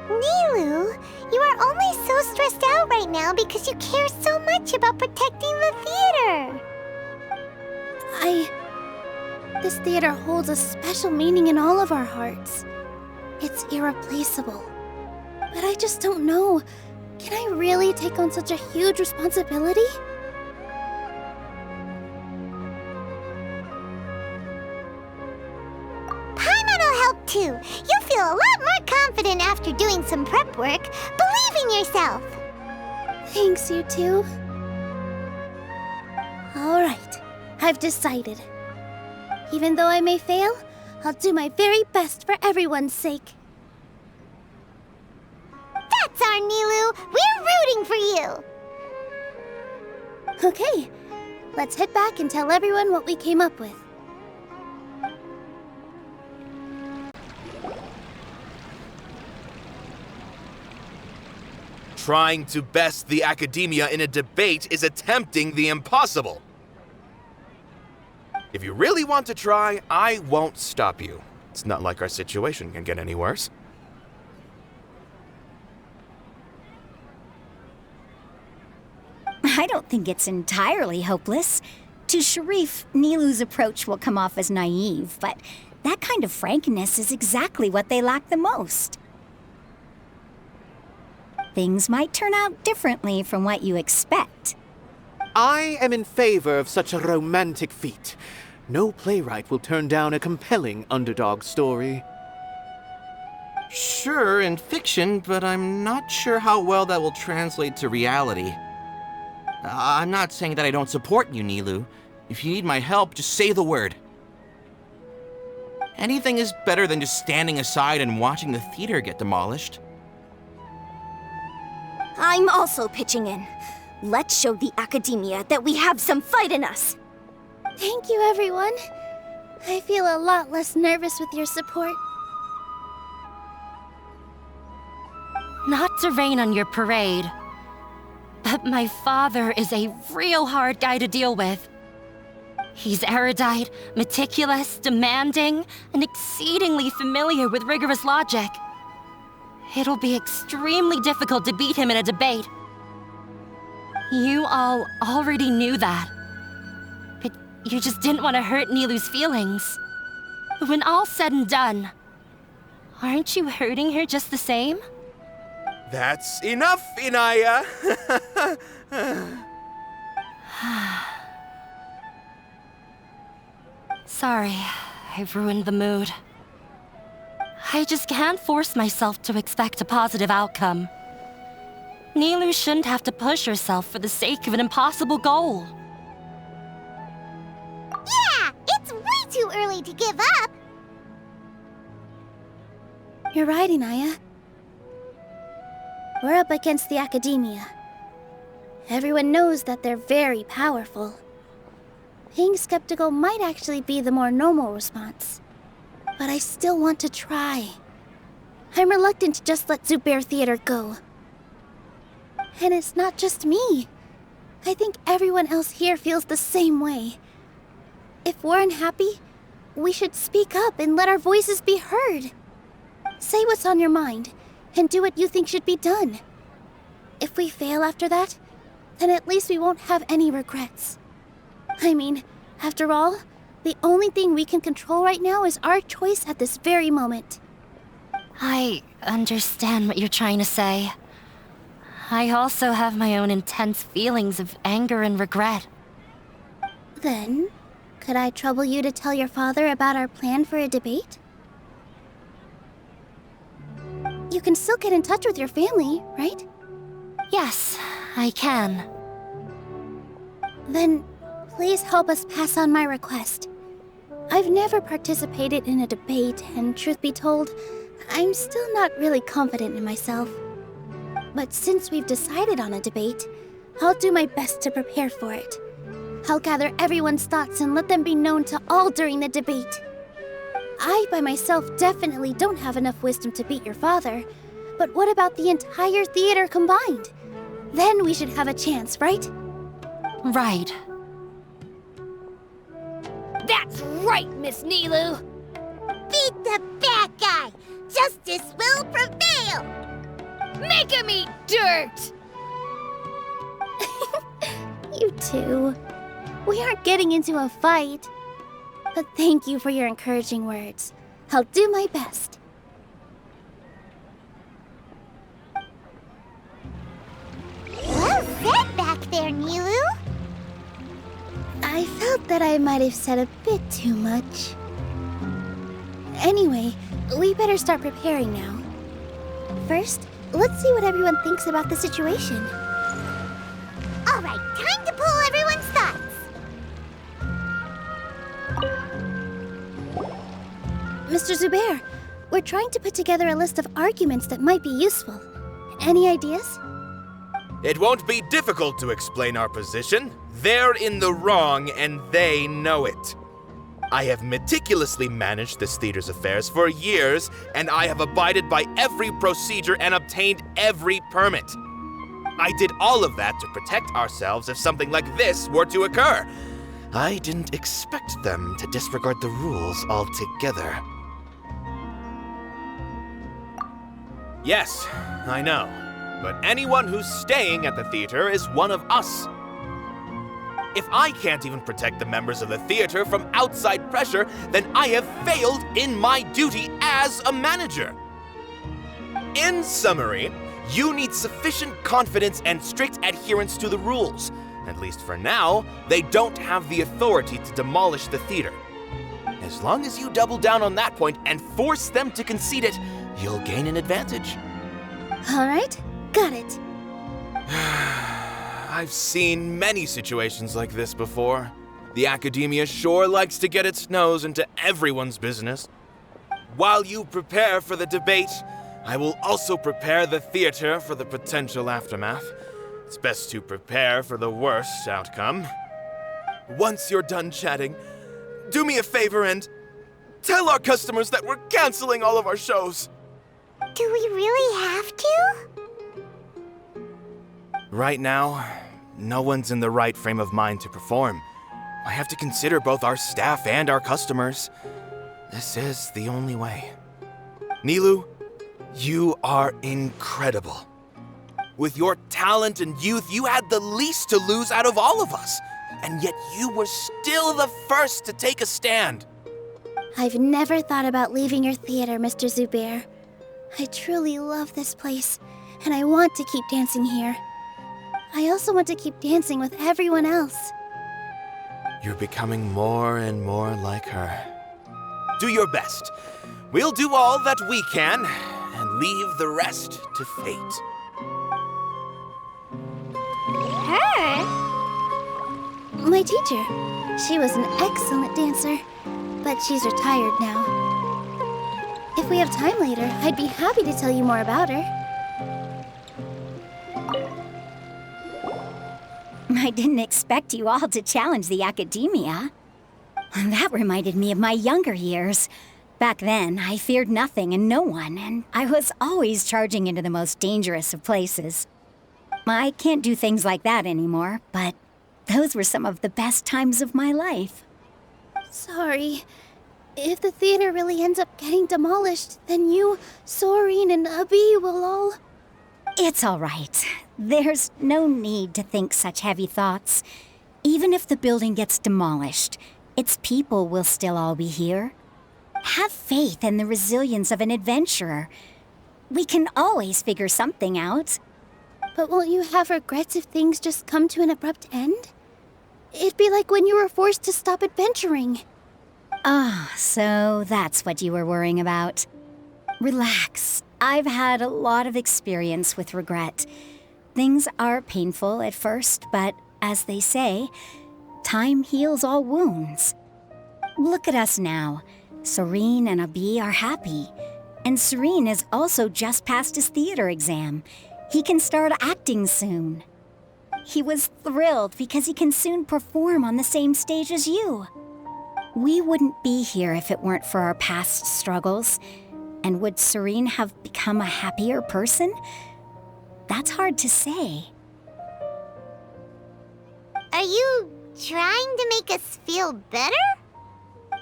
Nilou, you are only so stressed out right now because you care so much about protecting the theater. This theater holds a special meaning in all of our hearts. It's irreplaceable. But I just don't know. Can I really take on such a huge responsibility? Paimon will help too. You'll feel a lot more confident after doing some prep work. Believe in yourself. Thanks, you two. Alright, I've decided. Even though I may fail, I'll do my very best for everyone's sake. That's our Nilou. We're rooting for you. Okay, let's head back and tell everyone what we came up with. Trying to best the academia in a debate is attempting the impossible. If you really want to try, I won't stop you. It's not like our situation can get any worse. I don't think it's entirely hopeless. To Sharif, Nilou's approach will come off as naive, but that kind of frankness is exactly what they lack the most. Things might turn out differently from what you expect. I am in favor of such a romantic feat. No playwright will turn down a compelling underdog story. Sure, in fiction, but I'm not sure how well that will translate to reality. I'm not saying that I don't support you, Nilou. If you need my help, just say the word. Anything is better than just standing aside and watching the theater get demolished. I'm also pitching in. Let's show the Academia that we have some fight in us. Thank you, everyone. I feel a lot less nervous with your support. Not to rain on your parade, but my father is a real hard guy to deal with. He's erudite, meticulous, demanding, and exceedingly familiar with rigorous logic. It'll be extremely difficult to beat him in a debate. You all already knew that. But you just didn't want to hurt Nilou's feelings. When all's said and done, aren't you hurting her just the same? That's enough, Inaya! Sorry, I've ruined the mood. I just can't force myself to expect a positive outcome. Nilou shouldn't have to push herself for the sake of an impossible goal. Yeah, it's way too early to give up. You're right, Inaya. We're up against the Academia. Everyone knows that they're very powerful. Being skeptical might actually be the more normal response. But I still want to try. I'm reluctant to just let Zubair Theater go. And it's not just me. I think everyone else here feels the same way. If we're unhappy, we should speak up and let our voices be heard. Say what's on your mind, and do what you think should be done. If we fail after that, then at least we won't have any regrets. I mean, after all, the only thing we can control right now is our choice at this very moment. I understand what you're trying to say. I also have my own intense feelings of anger and regret. Then, Could I trouble you to tell your father about our plan for a debate? You can still get in touch with your family, right? Yes, I can. Then, please help us pass on my request. I've never participated in a debate, and truth be told, I'm still not really confident in myself. But since we've decided on a debate, I'll do my best to prepare for it. I'll gather everyone's thoughts and let them be known to all during the debate. I, by myself, definitely don't have enough wisdom to beat your father. But what about the entire theater combined? Then we should have a chance, right? Right. That's right, Miss Nilou! Beat the bad guy! Justice will prevail! Make him eat dirt! You too. We aren't getting into a fight. But thank you for your encouraging words. I'll do my best. Well said back there, Nilou. I felt that I might have said a bit too much. Anyway, we better start preparing now. First, let's see what everyone thinks about the situation. All right, time to pull everyone's thoughts. Mr. Zubair, we're trying to put together a list of arguments that might be useful. Any ideas? It won't be difficult to explain our position. They're in the wrong, and they know it. I have meticulously managed this theater's affairs for years, and I have abided by every procedure and obtained every permit. I did all of that to protect ourselves if something like this were to occur. I didn't expect them to disregard the rules altogether. Yes, I know. But anyone who's staying at the theater is one of us. If I can't even protect the members of the theater from outside pressure, then I have failed in my duty as a manager. In summary, you need sufficient confidence and strict adherence to the rules. At least for now, they don't have the authority to demolish the theater. As long as you double down on that point and force them to concede it, you'll gain an advantage. All right, got it. I've seen many situations like this before. The academia sure likes to get its nose into everyone's business. While you prepare for the debate, I will also prepare the theater for the potential aftermath. It's best to prepare for the worst outcome. Once you're done chatting, do me a favor and tell our customers that we're canceling all of our shows. Do we really have to? Right now, no one's in the right frame of mind to perform. I have to consider both our staff and our customers. This is the only way. Nilou, you are incredible. With your talent and youth, you had the least to lose out of all of us. And yet you were still the first to take a stand. I've never thought about leaving your theater, Mr. Zubair. I truly love this place, and I want to keep dancing here. I also want to keep dancing with everyone else. You're becoming more and more like her. Do your best. We'll do all that we can, and leave the rest to fate. Her? My teacher. She was an excellent dancer, but she's retired now. If we have time later, I'd be happy to tell you more about her. I didn't expect you all to challenge the academia. That reminded me of my younger years. Back then, I feared nothing and no one, and I was always charging into the most dangerous of places. I can't do things like that anymore, but those were some of the best times of my life. Sorry. If the theater really ends up getting demolished, then you, Soren, and Abi will all... It's all right. There's no need to think such heavy thoughts. Even if the building gets demolished, its people will still all be here. Have faith in the resilience of an adventurer. We can always figure something out. But won't you have regrets if things just come to an abrupt end? It'd be like when you were forced to stop adventuring. Ah, so that's what you were worrying about. Relax. I've had a lot of experience with regret. Things are painful at first, but as they say, time heals all wounds. Look at us now. Serene and Abi are happy. And Serene has also just passed his theater exam. He can start acting soon. He was thrilled because he can soon perform on the same stage as you. We wouldn't be here if it weren't for our past struggles. And would Serene have become a happier person? That's hard to say. Are you trying to make us feel better?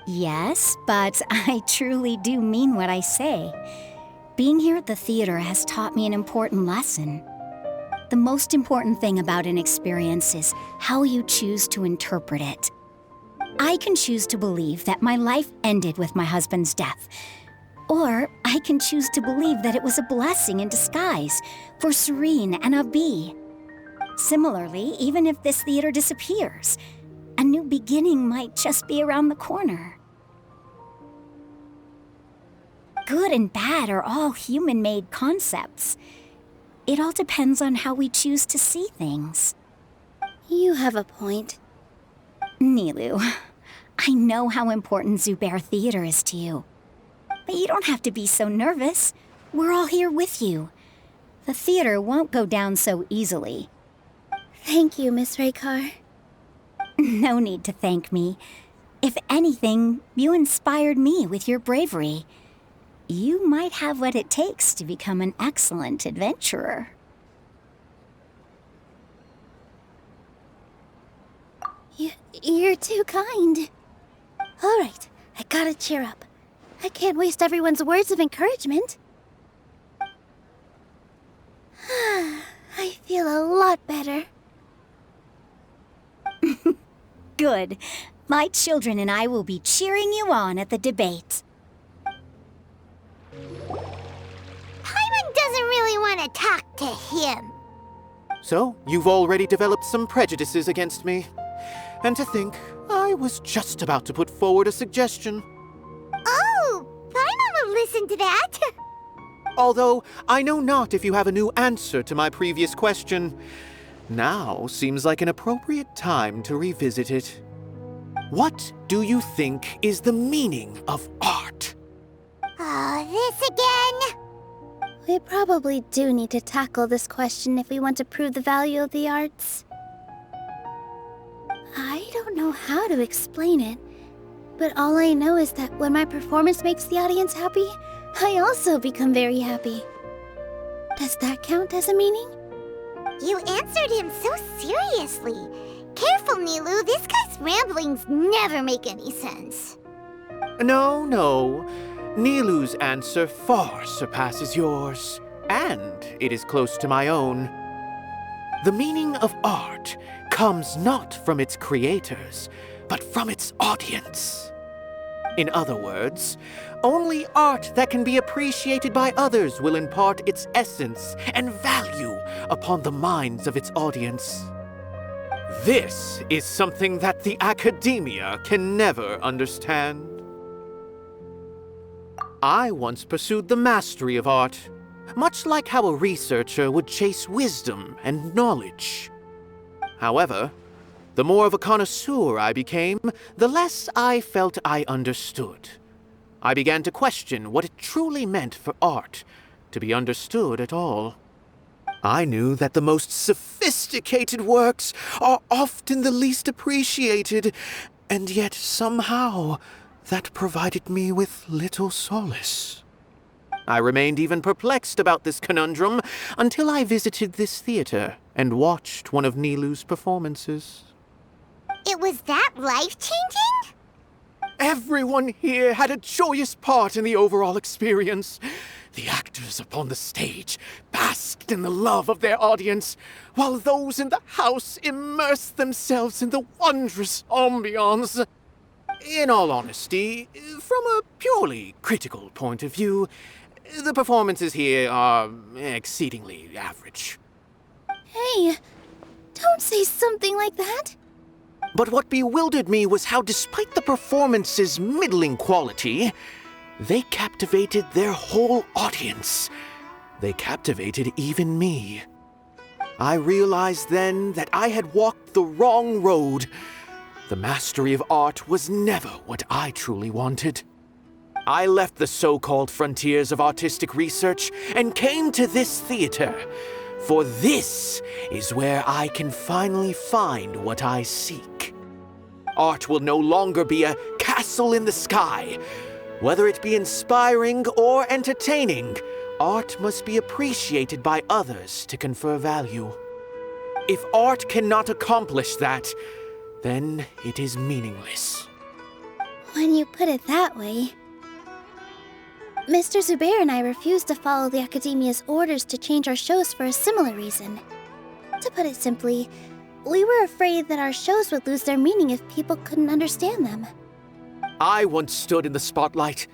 Yes, but I truly do mean what I say. Being here at the theater has taught me an important lesson. The most important thing about an experience is how you choose to interpret it. I can choose to believe that my life ended with my husband's death. Or I can choose to believe that it was a blessing in disguise for Serene and Abi. Similarly, even if this theater disappears, a new beginning might just be around the corner. Good and bad are all human-made concepts. It all depends on how we choose to see things. You have a point. Nilou, I know how important Zubair Theater is to you. But you don't have to be so nervous. We're all here with you. The theater won't go down so easily. Thank you, Miss Raykar. No need to thank me. If anything, you inspired me with your bravery. You might have what it takes to become an excellent adventurer. You're too kind. All right, I gotta cheer up. I can't waste everyone's words of encouragement. I feel a lot better. Good. My children and I will be cheering you on at the debate. Paimon doesn't really want to talk to him. So, you've already developed some prejudices against me. And to think, I was just about to put forward a suggestion. Oh, Paimon will listen to that. Although, I know not if you have a new answer to my previous question. Now seems like an appropriate time to revisit it. What do you think is the meaning of art? Oh, this again? We probably do need to tackle this question if we want to prove the value of the arts. I don't know how to explain it, but all I know is that when my performance makes the audience happy, I also become very happy. Does that count as a meaning? You answered him so seriously. Careful, Nilou. This guy's ramblings never make any sense. No. Nilou's answer far surpasses yours, and it is close to my own. The meaning of art comes not from its creators, but from its audience. In other words, only art that can be appreciated by others will impart its essence and value upon the minds of its audience. This is something that the academia can never understand. I once pursued the mastery of art, much like how a researcher would chase wisdom and knowledge. However, the more of a connoisseur I became, the less I felt I understood. I began to question what it truly meant for art to be understood at all. I knew that the most sophisticated works are often the least appreciated, and yet somehow that provided me with little solace. I remained even perplexed about this conundrum until I visited this theater and watched one of Nilou's performances. It was that life-changing? Everyone here had a joyous part in the overall experience. The actors upon the stage basked in the love of their audience, while those in the house immersed themselves in the wondrous ambiance. In all honesty, from a purely critical point of view, the performances here are exceedingly average. Hey, don't say something like that. But what bewildered me was how, despite the performance's middling quality, they captivated their whole audience. They captivated even me. I realized then that I had walked the wrong road. The mastery of art was never what I truly wanted. I left the so-called frontiers of artistic research and came to this theater, for this is where I can finally find what I seek. Art will no longer be a castle in the sky. Whether it be inspiring or entertaining, art must be appreciated by others to confer value. If art cannot accomplish that, then it is meaningless. When you put it that way... Mr. Zubair and I refused to follow the Academia's orders to change our shows for a similar reason. To put it simply, we were afraid that our shows would lose their meaning if people couldn't understand them. I once stood in the spotlight,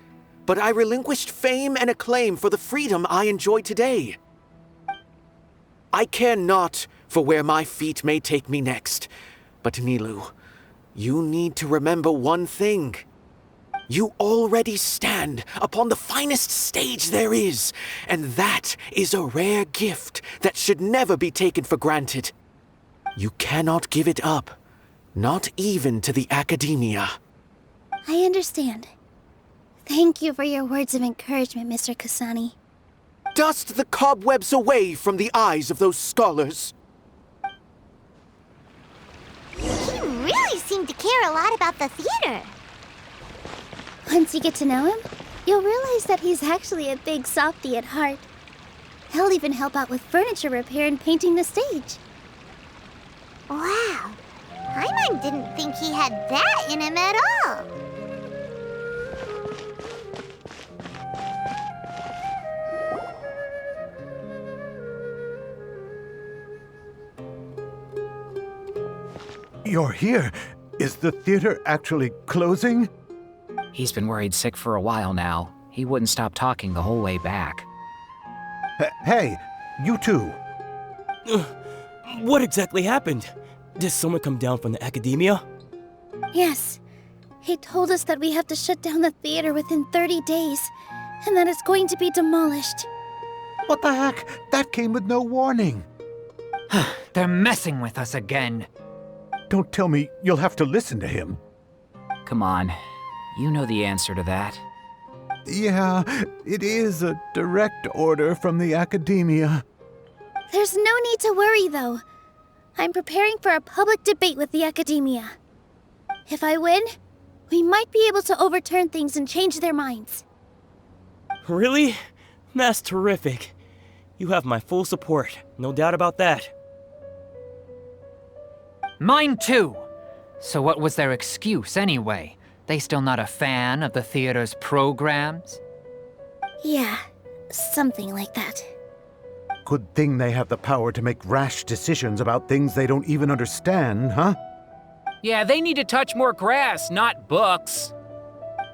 but I relinquished fame and acclaim for the freedom I enjoy today. I care not for where my feet may take me next, but Nilou, you need to remember one thing. You already stand upon the finest stage there is, and that is a rare gift that should never be taken for granted. You cannot give it up, not even to the Academia. I understand. Thank you for your words of encouragement, Mr. Kasani. Dust the cobwebs away from the eyes of those scholars. He really seemed to care a lot about the theater. Once you get to know him, you'll realize that he's actually a big softie at heart. He'll even help out with furniture repair and painting the stage. Wow. Paimon didn't think he had that in him at all. You're here. Is the theater actually closing? He's been worried sick for a while now. He wouldn't stop talking the whole way back. Hey, you two. What exactly happened? Did someone come down from the Academia? Yes. He told us that we have to shut down the theater within 30 days, and that it's going to be demolished. What the heck? That came with no warning. They're messing with us again. Don't tell me you'll have to listen to him. Come on. You know the answer to that. Yeah, it is a direct order from the Academia. There's no need to worry, though. I'm preparing for a public debate with the Academia. If I win, we might be able to overturn things and change their minds. Really? That's terrific. You have my full support, no doubt about that. Mine too! So what was their excuse anyway? They still not a fan of the theater's programs? Yeah, something like that. Good thing they have the power to make rash decisions about things they don't even understand, huh? Yeah, they need to touch more grass, not books.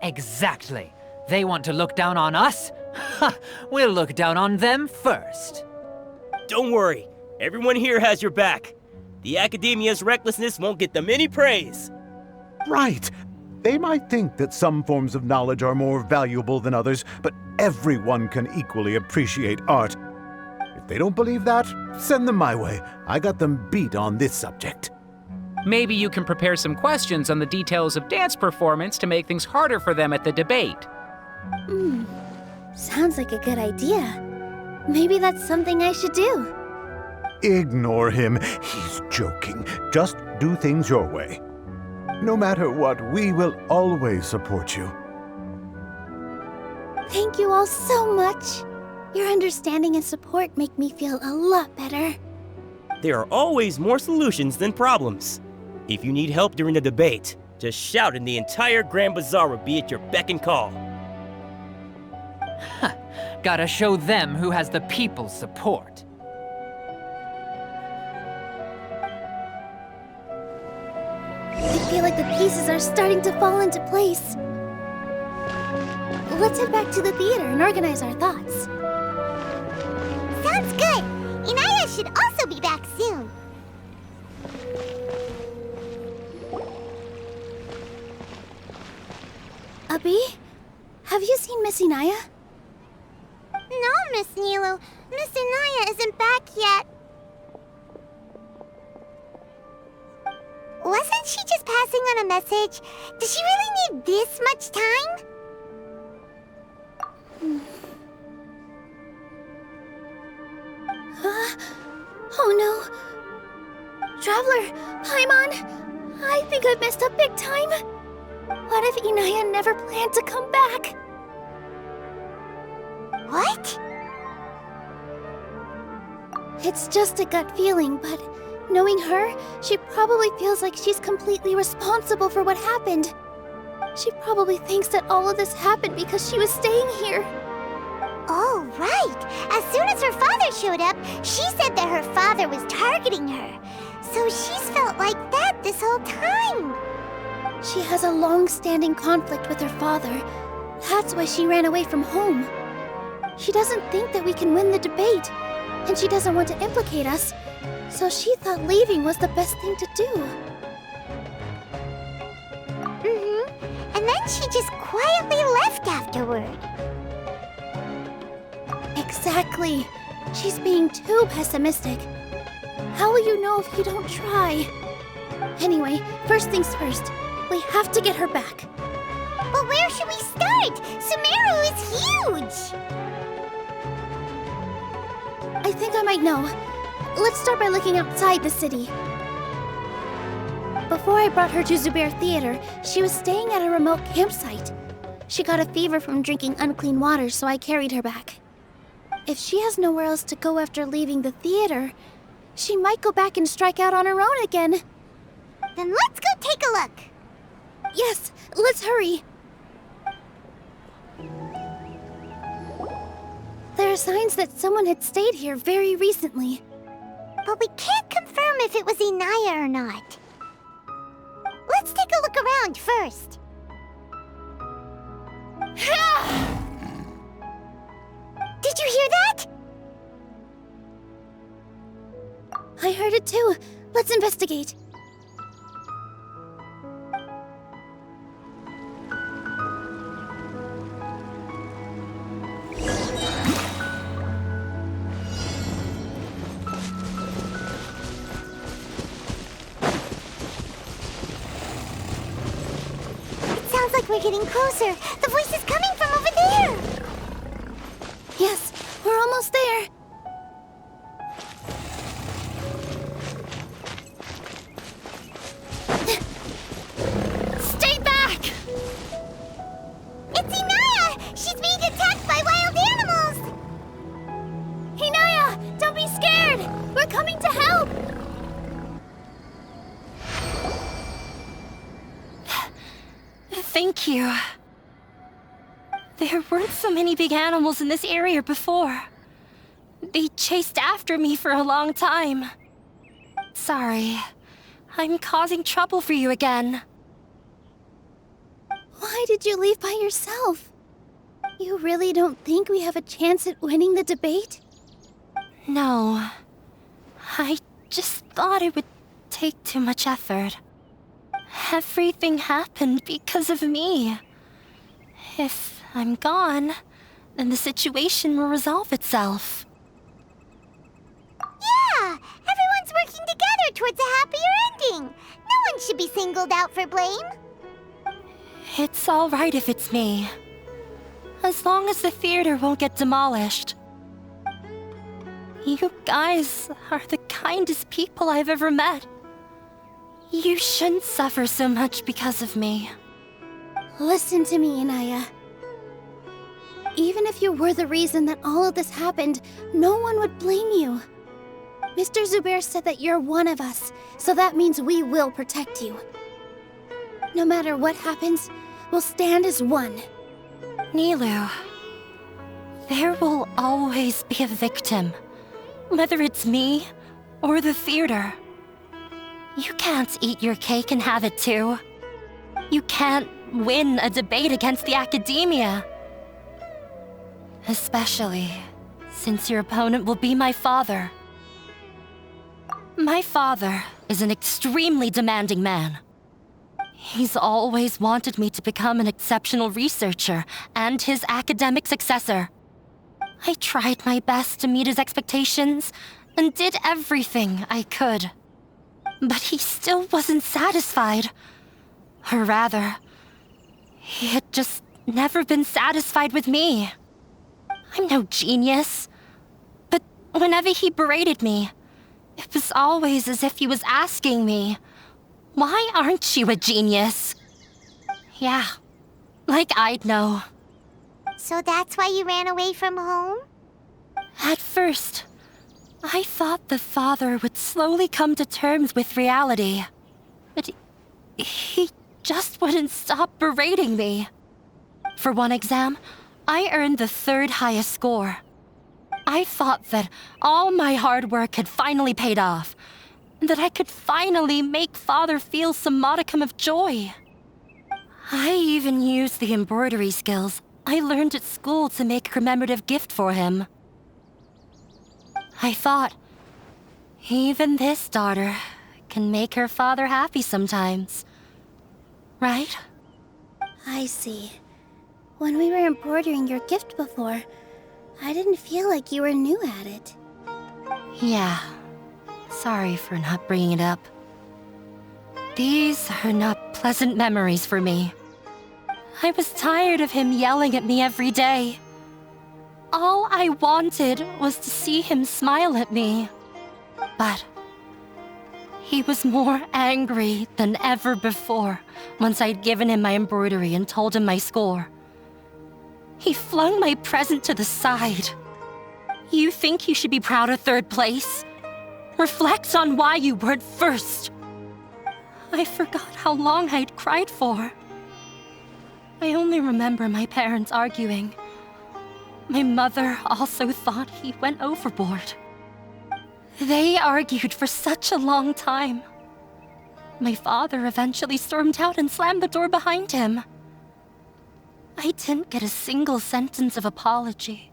Exactly. They want to look down on us? Ha! We'll look down on them first. Don't worry. Everyone here has your back. The Academia's recklessness won't get them any praise. Right. They might think that some forms of knowledge are more valuable than others, but everyone can equally appreciate art. If they don't believe that, send them my way. I got them beat on this subject. Maybe you can prepare some questions on the details of dance performance to make things harder for them at the debate. Sounds like a good idea. Maybe that's something I should do. Ignore him. He's joking. Just do things your way. No matter what, we will always support you. Thank you all so much. Your understanding and support make me feel a lot better. There are always more solutions than problems. If you need help during the debate, just shout and the entire Grand Bazaar will be at your beck and call. Gotta show them who has the people's support. I feel like the pieces are starting to fall into place. Let's head back to the theater and organize our thoughts. Sounds good. Inaya should also be back soon. Abby? Have you seen Miss Inaya? No, Miss Nilou. Miss Inaya isn't back yet. Wasn't she just passing on a message? Does she really need this much time? Oh no! Traveler, Paimon! I think I've messed up big time! What if Inaya never planned to come back? What? It's just a gut feeling, but knowing her, she probably feels like she's completely responsible for what happened. She probably thinks that all of this happened because she was staying here. Oh, right! As soon as her father showed up, she said that her father was targeting her. So she's felt like that this whole time. She has a long-standing conflict with her father. That's why she ran away from home. She doesn't think that we can win the debate, and she doesn't want to implicate us, so she thought leaving was the best thing to do. And then she just quietly left afterward. Exactly. She's being too pessimistic. How will you know if you don't try? Anyway, first things first. We have to get her back. But where should we start? Sumeru is huge! I think I might know. Let's start by looking outside the city. Before I brought her to Zubair Theater, she was staying at a remote campsite. She got a fever from drinking unclean water, so I carried her back. If she has nowhere else to go after leaving the theater, she might go back and strike out on her own again. Then let's go take a look. Yes, let's hurry. There are signs that someone had stayed here very recently. But we can't confirm if it was Inaya or not. Let's take a look around first. Did you hear that? I heard it too. Let's investigate. Sounds like we're getting closer. The voice is coming from over there. Yes, we're almost there. Stay back! It's Inaya! She's being attacked by wild animals! Inaya, don't be scared! We're coming to help! Thank you. There weren't so many big animals in this area before. They chased after me for a long time. Sorry. I'm causing trouble for you again. Why did you leave by yourself? You really don't think we have a chance at winning the debate? No. I just thought it would take too much effort. Everything happened because of me. If I'm gone, then the situation will resolve itself. Yeah! Everyone's working together towards a happier ending. No one should be singled out for blame. It's all right if it's me. As long as the theater won't get demolished. You guys are the kindest people I've ever met. You shouldn't suffer so much because of me. Listen to me, Inaya. Even if you were the reason that all of this happened, no one would blame you. Mr. Zubair said that you're one of us, so that means we will protect you. No matter what happens, we'll stand as one. Nilou, there will always be a victim, whether it's me or the theater. You can't eat your cake and have it too. You can't win a debate against the academia. Especially since your opponent will be my father. My father is an extremely demanding man. He's always wanted me to become an exceptional researcher and his academic successor. I tried my best to meet his expectations and did everything I could. But he still wasn't satisfied. Or rather, he had just never been satisfied with me. I'm no genius. But whenever he berated me, it was always as if he was asking me, "Why aren't you a genius?" Yeah, like I'd know. So that's why you ran away from home? At first, I thought the father would slowly come to terms with reality. But he just wouldn't stop berating me. For one exam, I earned the 3rd highest score. I thought that all my hard work had finally paid off, and that I could finally make Father feel some modicum of joy. I even used the embroidery skills I learned at school to make a commemorative gift for him. I thought, even this daughter can make her father happy sometimes. Right? I see. When we were embroidering your gift before, I didn't feel like you were new at it. Yeah. Sorry for not bringing it up. These are not pleasant memories for me. I was tired of him yelling at me every day. All I wanted was to see him smile at me. But he was more angry than ever before once I'd given him my embroidery and told him my score. He flung my present to the side. You think you should be proud of 3rd place? Reflect on why you weren't 1st. I forgot how long I'd cried for. I only remember my parents arguing. My mother also thought he went overboard. They argued for such a long time. My father eventually stormed out and slammed the door behind him. I didn't get a single sentence of apology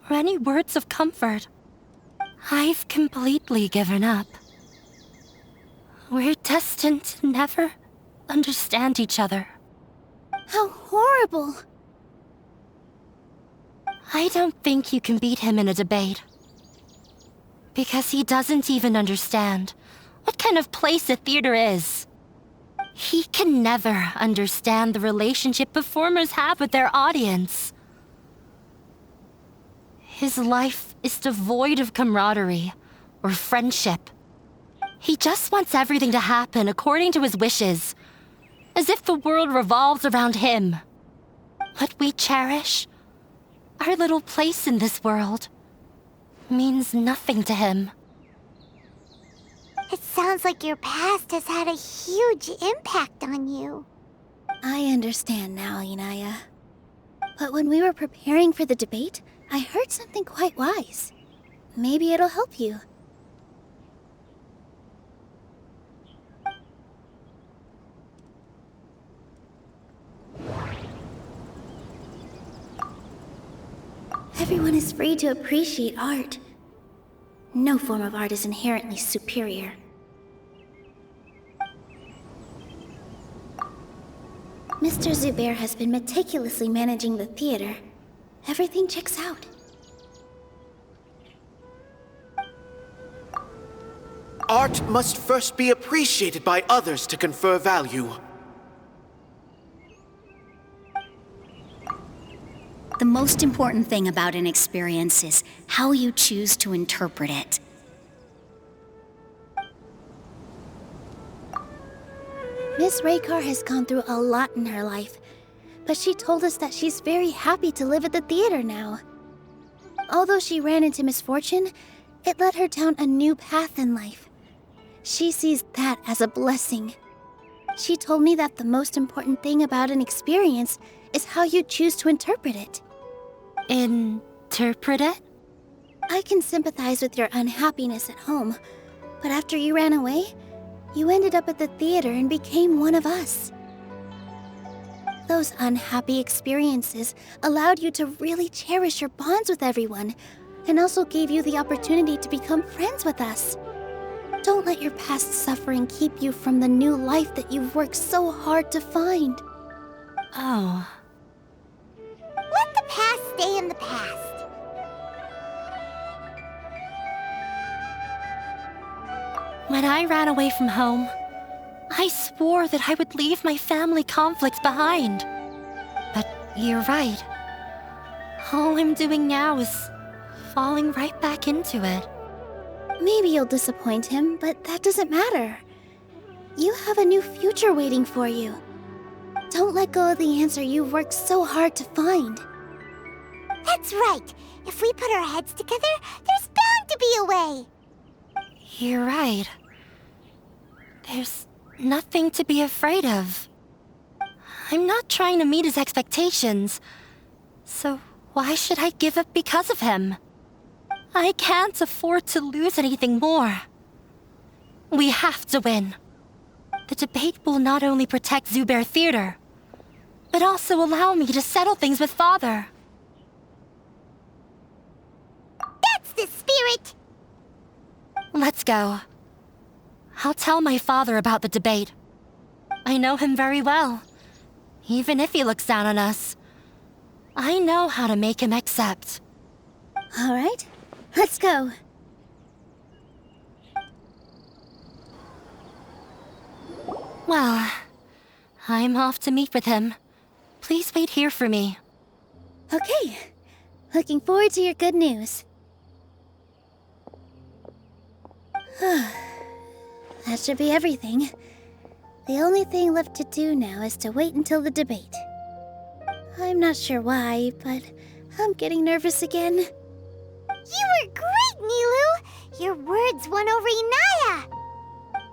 or any words of comfort. I've completely given up. We're destined to never understand each other. How horrible! I don't think you can beat him in a debate. Because he doesn't even understand what kind of place a theater is. He can never understand the relationship performers have with their audience. His life is devoid of camaraderie or friendship. He just wants everything to happen according to his wishes, as if the world revolves around him. What we cherish, our little place in this world, means nothing to him. It sounds like your past has had a huge impact on you. I understand now, Inaya. But when we were preparing for the debate, I heard something quite wise. Maybe it'll help you. Everyone is free to appreciate art. No form of art is inherently superior. Mr. Zubair has been meticulously managing the theater. Everything checks out. Art must first be appreciated by others to confer value. The most important thing about an experience is how you choose to interpret it. Miss Raykar has gone through a lot in her life, but she told us that she's very happy to live at the theater now. Although she ran into misfortune, it led her down a new path in life. She sees that as a blessing. She told me that the most important thing about an experience is how you choose to interpret it. Interpret it? I can sympathize with your unhappiness at home, but after you ran away, you ended up at the theater and became one of us. Those unhappy experiences allowed you to really cherish your bonds with everyone, and also gave you the opportunity to become friends with us. Don't let your past suffering keep you from the new life that you've worked so hard to find. Oh. Let the past stay in the past. When I ran away from home, I swore that I would leave my family conflicts behind. But you're right. All I'm doing now is falling right back into it. Maybe you'll disappoint him, but that doesn't matter. You have a new future waiting for you. Don't let go of the answer you've worked so hard to find. That's right. If we put our heads together, there's bound to be a way. You're right. There's nothing to be afraid of. I'm not trying to meet his expectations. So why should I give up because of him? I can't afford to lose anything more. We have to win. The debate will not only protect Zubair Theater, but also allow me to settle things with Father. That's the spirit! Let's go. I'll tell my father about the debate. I know him very well. Even if he looks down on us, I know how to make him accept. All right, let's go. Well, I'm off to meet with him. Please wait here for me. Okay. Looking forward to your good news. That should be everything. The only thing left to do now is to wait until the debate. I'm not sure why, but I'm getting nervous again. You were great, Nilou! Your words won over Inaya!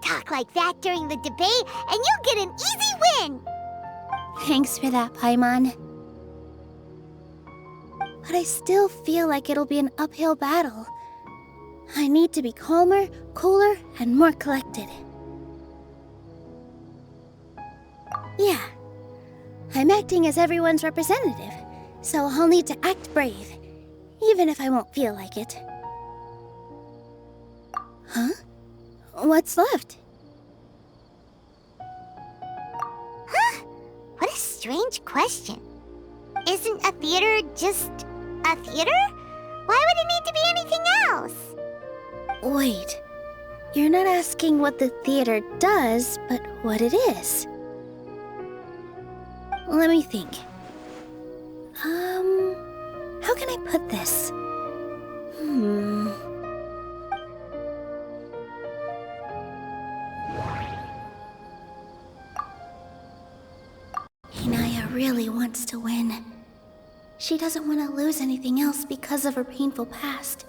Talk like that during the debate, and you'll get an easy win! Thanks for that, Paimon. But I still feel like it'll be an uphill battle. I need to be calmer, cooler, and more collected. Yeah. I'm acting as everyone's representative, so I'll need to act brave, even if I won't feel like it. Huh? What's left? Huh? What a strange question. Isn't a theater just a theater? Why would it need to be anything else? Wait. You're not asking what the theater does, but what it is. Let me think. How can I put this? Inaya really wants to win. She doesn't want to lose anything else because of her painful past.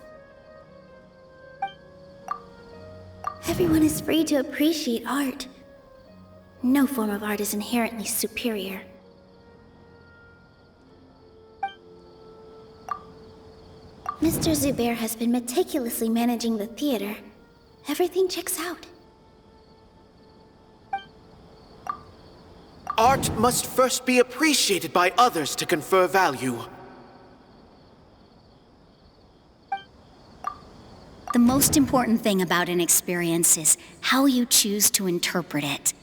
Everyone is free to appreciate art. No form of art is inherently superior. Mr. Zubair has been meticulously managing the theater. Everything checks out. Art must first be appreciated by others to confer value. The most important thing about an experience is how you choose to interpret it.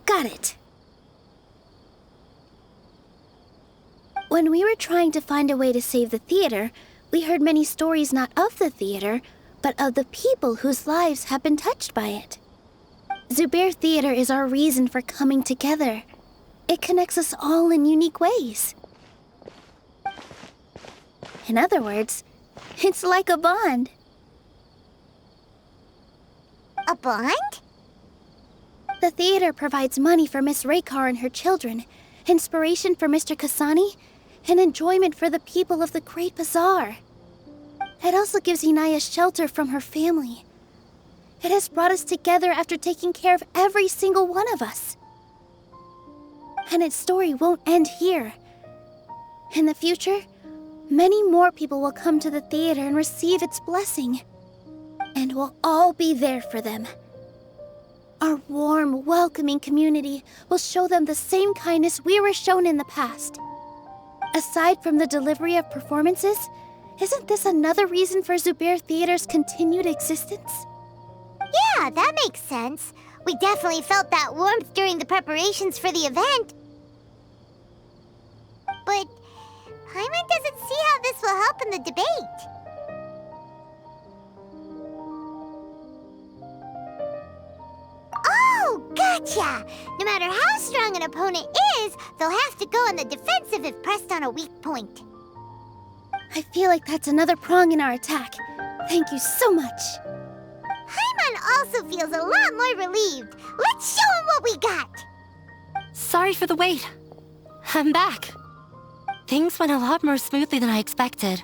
Got it. When we were trying to find a way to save the theater, we heard many stories not of the theater, but of the people whose lives have been touched by it. Zubair Theater is our reason for coming together. It connects us all in unique ways. In other words, it's like a bond. A bond? The theater provides money for Miss Raykar and her children, inspiration for Mr. Kasani, and enjoyment for the people of the Great Bazaar. It also gives Inaya shelter from her family. It has brought us together after taking care of every single one of us. And its story won't end here. In the future, many more people will come to the theater and receive its blessing. And we'll all be there for them. Our warm, welcoming community will show them the same kindness we were shown in the past. Aside from the delivery of performances, isn't this another reason for Zubair Theater's continued existence? Yeah, that makes sense. We definitely felt that warmth during the preparations for the event. But Paimon doesn't see how this will help in the debate. Oh, gotcha! No matter how strong an opponent is, they'll have to go on the defensive if pressed on a weak point. I feel like that's another prong in our attack. Thank you so much. Paimon also feels a lot more relieved. Let's show him what we got! Sorry for the wait. I'm back. Things went a lot more smoothly than I expected.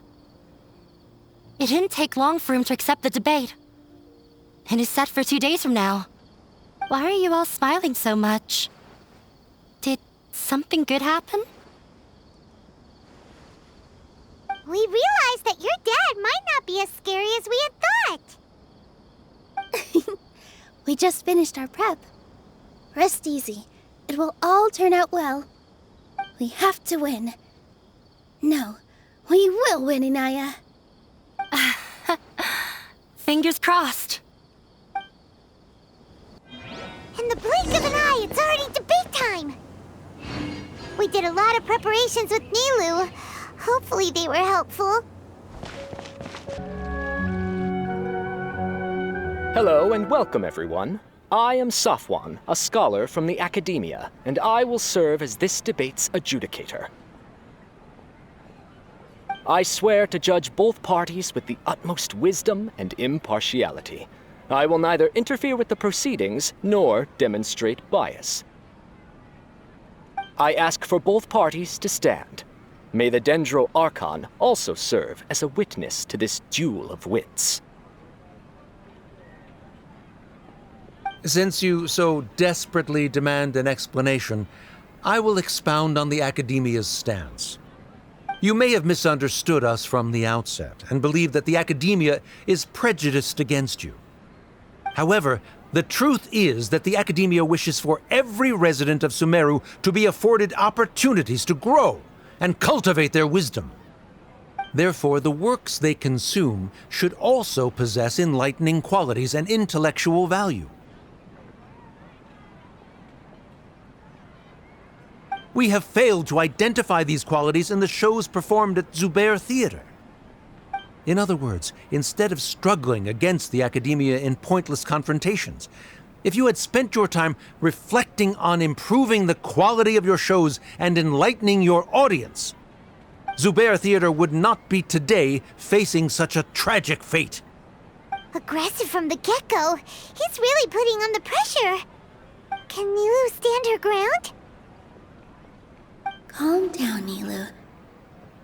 It didn't take long for him to accept the debate. It is set for 2 days from now. Why are you all smiling so much? Did something good happen? We realized that your dad might not be as scary as we had thought. We just finished our prep. Rest easy. It will all turn out well. We have to win. No, we will win, Inaya. Fingers crossed. In the blink of an eye, it's already debate time! We did a lot of preparations with Nilou. Hopefully they were helpful. Hello and welcome, everyone. I am Safwan, a scholar from the Academia, and I will serve as this debate's adjudicator. I swear to judge both parties with the utmost wisdom and impartiality. I will neither interfere with the proceedings nor demonstrate bias. I ask for both parties to stand. May the Dendro Archon also serve as a witness to this duel of wits. Since you so desperately demand an explanation, I will expound on the Academia's stance. You may have misunderstood us from the outset and believe that the Academia is prejudiced against you. However, the truth is that the Academia wishes for every resident of Sumeru to be afforded opportunities to grow and cultivate their wisdom. Therefore, the works they consume should also possess enlightening qualities and intellectual value. We have failed to identify these qualities in the shows performed at Zubair Theater. In other words, instead of struggling against the Academia in pointless confrontations, if you had spent your time reflecting on improving the quality of your shows and enlightening your audience, Zubair Theater would not be today facing such a tragic fate. Aggressive from the get-go, he's really putting on the pressure. Can Nilou stand her ground? Calm down, Nilou.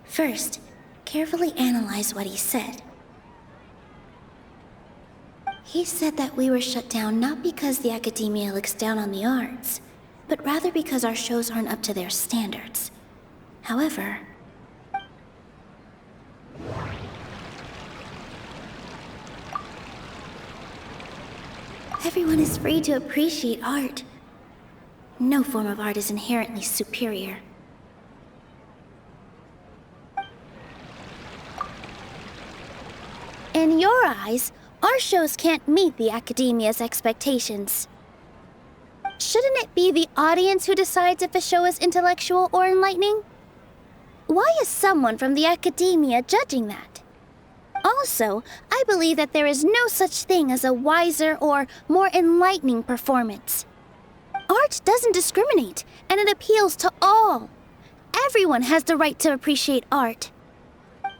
First, carefully analyze what he said. He said that we were shut down not because the Academia looks down on the arts, but rather because our shows aren't up to their standards. However, everyone is free to appreciate art. No form of art is inherently superior. In your eyes, our shows can't meet the Academia's expectations. Shouldn't it be the audience who decides if a show is intellectual or enlightening? Why is someone from the Academia judging that? Also, I believe that there is no such thing as a wiser or more enlightening performance. Art doesn't discriminate, and it appeals to all. Everyone has the right to appreciate art.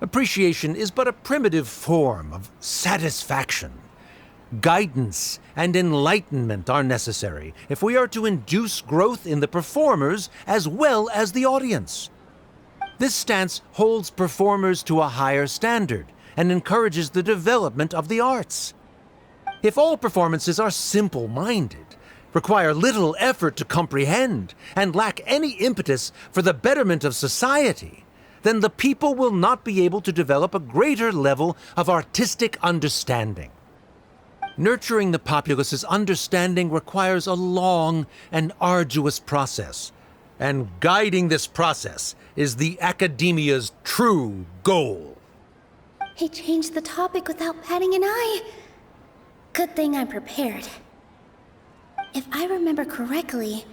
Appreciation is but a primitive form of satisfaction. Guidance and enlightenment are necessary if we are to induce growth in the performers as well as the audience. This stance holds performers to a higher standard and encourages the development of the arts. If all performances are simple-minded, require little effort to comprehend, and lack any impetus for the betterment of society, then the people will not be able to develop a greater level of artistic understanding. Nurturing the populace's understanding requires a long and arduous process. And guiding this process is the Academia's true goal. He changed the topic without batting an eye. Good thing I'm prepared. If I remember correctly,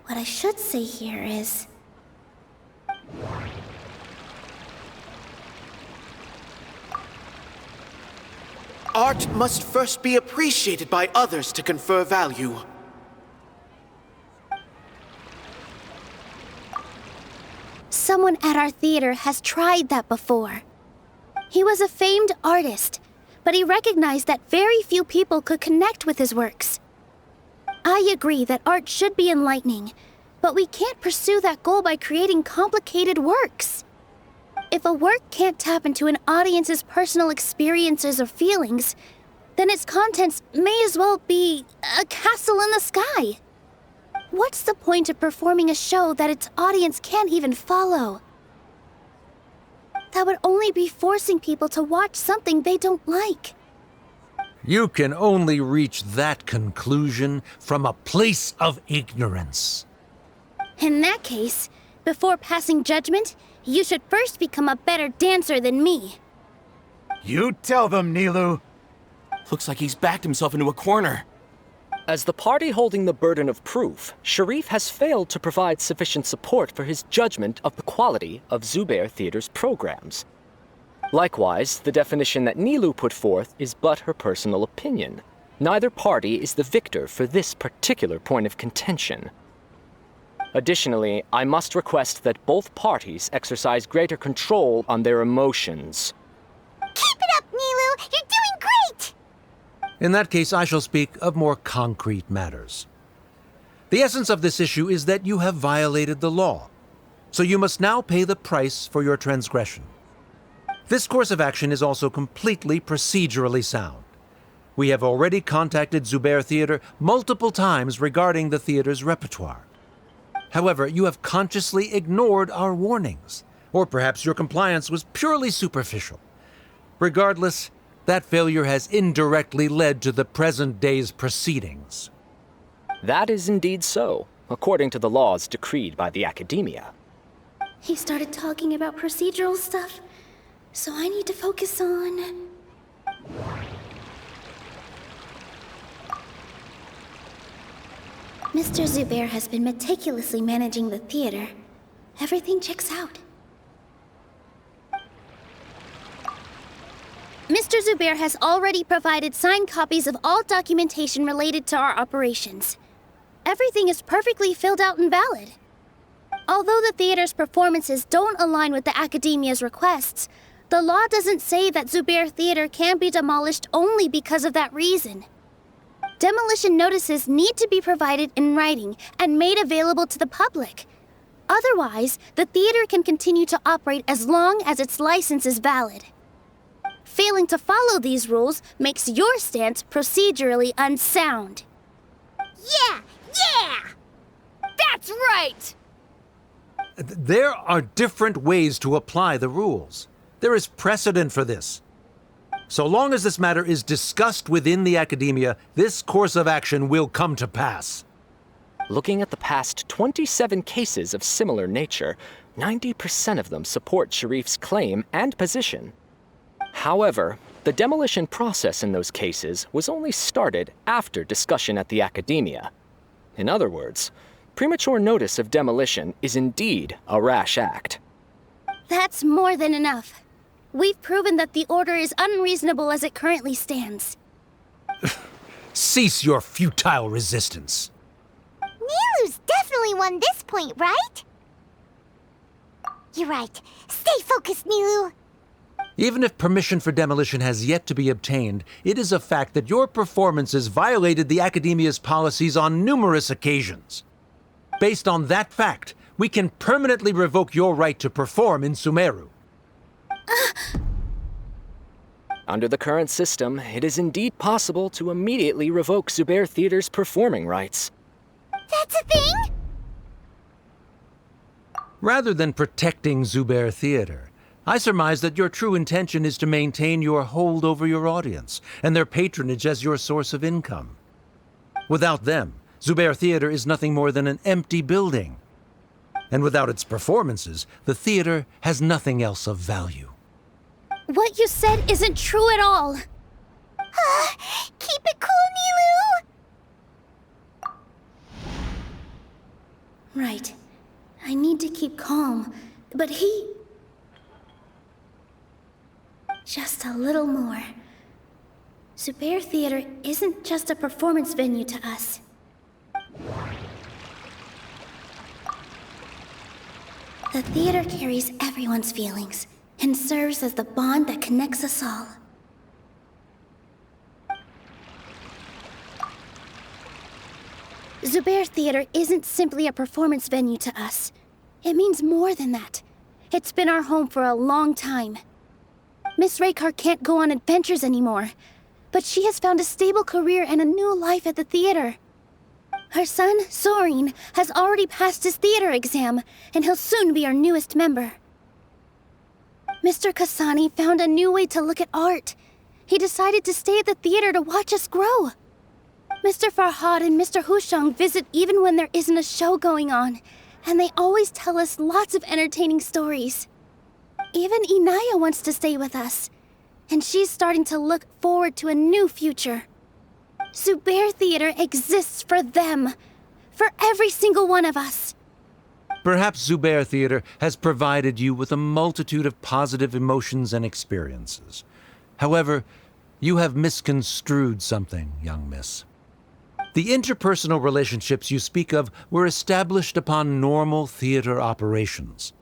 what I should say here is... Art must first be appreciated by others to confer value. Someone at our theater has tried that before. He was a famed artist, but he recognized that very few people could connect with his works. I agree that art should be enlightening, but we can't pursue that goal by creating complicated works. If a work can't tap into an audience's personal experiences or feelings, then its contents may as well be a castle in the sky. What's the point of performing a show that its audience can't even follow? That would only be forcing people to watch something they don't like. You can only reach that conclusion from a place of ignorance. In that case, before passing judgment, you should first become a better dancer than me. You tell them, Nilou. Looks like he's backed himself into a corner. As the party holding the burden of proof, Sharif has failed to provide sufficient support for his judgment of the quality of Zubair Theater's programs. Likewise, the definition that Nilou put forth is but her personal opinion. Neither party is the victor for this particular point of contention. Additionally, I must request that both parties exercise greater control on their emotions. Keep it up, Nilou! You're doing great! In that case, I shall speak of more concrete matters. The essence of this issue is that you have violated the law, so you must now pay the price for your transgression. This course of action is also completely procedurally sound. We have already contacted Zubair Theater multiple times regarding the theater's repertoire. However, you have consciously ignored our warnings, or perhaps your compliance was purely superficial. Regardless, that failure has indirectly led to the present day's proceedings. That is indeed so, according to the laws decreed by the Academia. He started talking about procedural stuff, so I need to focus on... Mr. Zubair has been meticulously managing the theater. Everything checks out. Mr. Zubair has already provided signed copies of all documentation related to our operations. Everything is perfectly filled out and valid. Although the theater's performances don't align with the Academia's requests, the law doesn't say that Zubair Theater can be demolished only because of that reason. Demolition notices need to be provided in writing and made available to the public. Otherwise, the theater can continue to operate as long as its license is valid. Failing to follow these rules makes your stance procedurally unsound. Yeah! That's right! There are different ways to apply the rules. There is precedent for this. So long as this matter is discussed within the Academia, this course of action will come to pass. Looking at the past 27 cases of similar nature, 90% of them support Sharif's claim and position. However, the demolition process in those cases was only started after discussion at the Academia. In other words, premature notice of demolition is indeed a rash act. That's more than enough. We've proven that the order is unreasonable as it currently stands. Cease your futile resistance. Nilou's definitely won this point, right? You're right. Stay focused, Nilou. Even if permission for demolition has yet to be obtained, it is a fact that your performances violated the Academia's policies on numerous occasions. Based on that fact, we can permanently revoke your right to perform in Sumeru. Under the current system, it is indeed possible to immediately revoke Zubair Theater's performing rights. That's a thing? Rather than protecting Zubair Theater, I surmise that your true intention is to maintain your hold over your audience and their patronage as your source of income. Without them, Zubair Theater is nothing more than an empty building. And without its performances, the theater has nothing else of value. What you said isn't true at all. Keep it cool, Nilou! Right. I need to keep calm, but he... Just a little more. Zubair Theater isn't just a performance venue to us. The theater carries everyone's feelings and serves as the bond that connects us all. Zubair Theater isn't simply a performance venue to us. It means more than that. It's been our home for a long time. Miss Raykar can't go on adventures anymore, but she has found a stable career and a new life at the theater. Her son, Soren, has already passed his theater exam, and he'll soon be our newest member. Mr. Kasani found a new way to look at art. He decided to stay at the theater to watch us grow. Mr. Farhad and Mr. Hushang visit even when there isn't a show going on, and they always tell us lots of entertaining stories. Even Inaya wants to stay with us, and she's starting to look forward to a new future. Zubair Theater exists for them, for every single one of us. Perhaps Zubair Theater has provided you with a multitude of positive emotions and experiences. However, you have misconstrued something, young miss. The interpersonal relationships you speak of were established upon normal theater operations.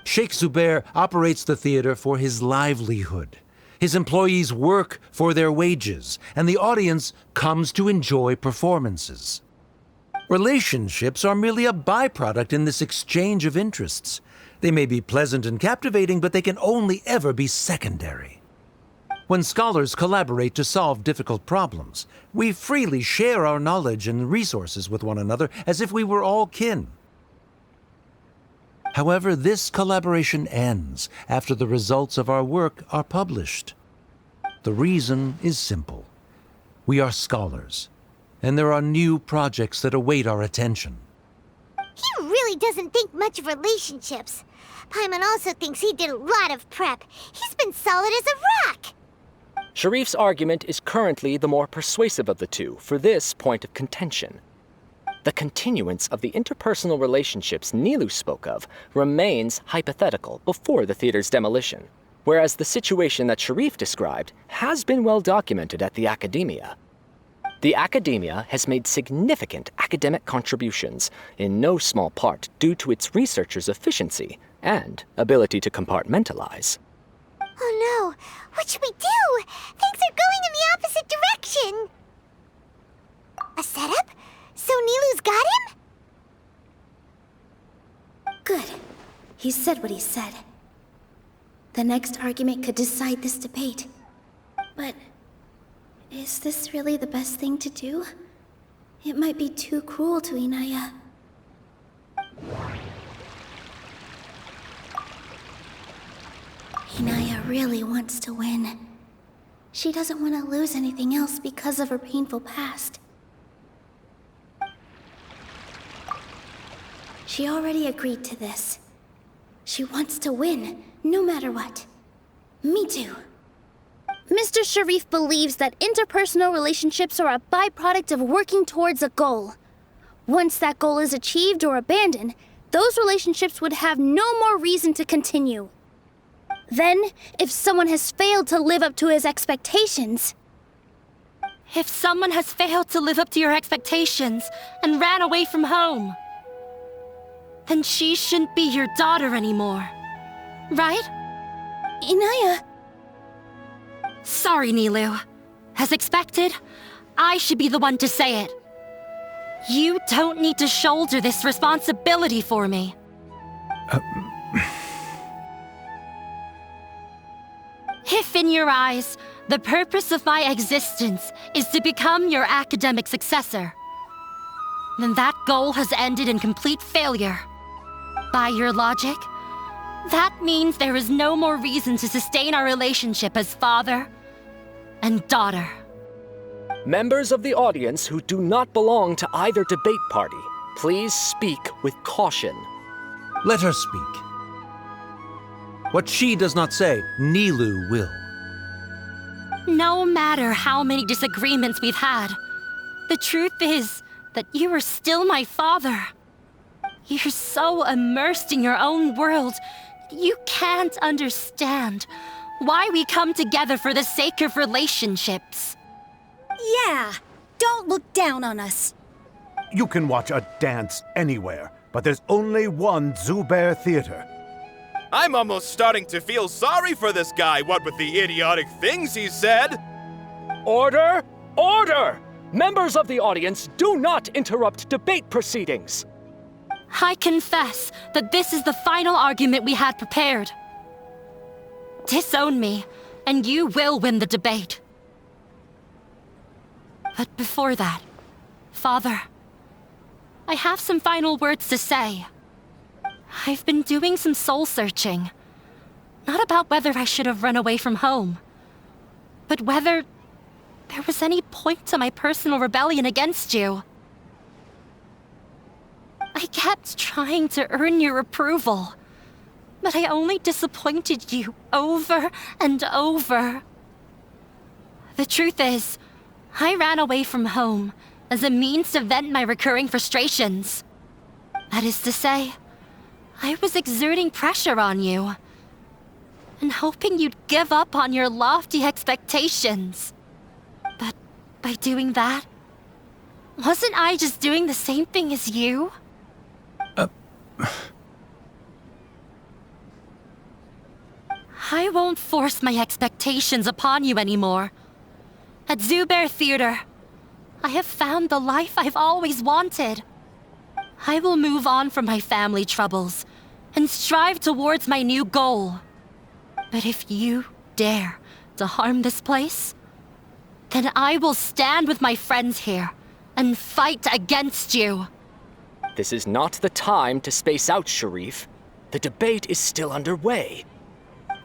Sheikh Zubair operates the theater for his livelihood. His employees work for their wages, and the audience comes to enjoy performances. Relationships are merely a byproduct in this exchange of interests. They may be pleasant and captivating, but they can only ever be secondary. When scholars collaborate to solve difficult problems, we freely share our knowledge and resources with one another as if we were all kin. However, this collaboration ends after the results of our work are published. The reason is simple. We are scholars, and there are new projects that await our attention. He really doesn't think much of relationships. Paimon also thinks he did a lot of prep. He's been solid as a rock. Sharif's argument is currently the more persuasive of the two for this point of contention. The continuance of the interpersonal relationships Nilou spoke of remains hypothetical before the theater's demolition, whereas the situation that Sharif described has been well documented at the Academia. The Academia has made significant academic contributions, in no small part due to its researchers' efficiency and ability to compartmentalize. Oh no, what should we do? Things are going in the opposite direction. A setup? So Nilou's got him? Good. He said what he said. The next argument could decide this debate. But is this really the best thing to do? It might be too cruel to Inaya. Inaya really wants to win. She doesn't want to lose anything else because of her painful past. She already agreed to this. She wants to win, no matter what. Me too. Mr. Sharif believes that interpersonal relationships are a byproduct of working towards a goal. Once that goal is achieved or abandoned, those relationships would have no more reason to continue. Then, if someone has failed to live up to his expectations... If someone has failed to live up to your expectations and ran away from home, then she shouldn't be your daughter anymore. Right? Inaya... Sorry, Nilou. As expected, I should be the one to say it. You don't need to shoulder this responsibility for me. If in your eyes, the purpose of my existence is to become your academic successor, then that goal has ended in complete failure. By your logic, That means there is no more reason to sustain our relationship as father and daughter. Members of the audience who do not belong to either debate party, please speak with caution. Let her speak. What she does not say, Nilou will. No matter how many disagreements we've had, the truth is that you are still my father. You're so immersed in your own world, you can't understand why we come together for the sake of relationships. Yeah, don't look down on us. You can watch a dance anywhere, but there's only one Zubair Theater. I'm almost starting to feel sorry for this guy, what with the idiotic things he said. Order! Order! Members of the audience, do not interrupt debate proceedings. I confess that this is the final argument we had prepared. Disown me, and you will win the debate. But before that, Father, I have some final words to say. I've been doing some soul-searching. Not about whether I should have run away from home, but whether there was any point to my personal rebellion against you. I kept trying to earn your approval, but I only disappointed you over and over. The truth is, I ran away from home as a means to vent my recurring frustrations. That is to say, I was exerting pressure on you and hoping you'd give up on your lofty expectations. But by doing that, wasn't I just doing the same thing as you? I won't force my expectations upon you anymore. At Zubair Theater, I have found the life I've always wanted. I will move on from my family troubles and strive towards my new goal. But if you dare to harm this place, then I will stand with my friends here and fight against you. This is not the time to space out, Sharif. The debate is still underway.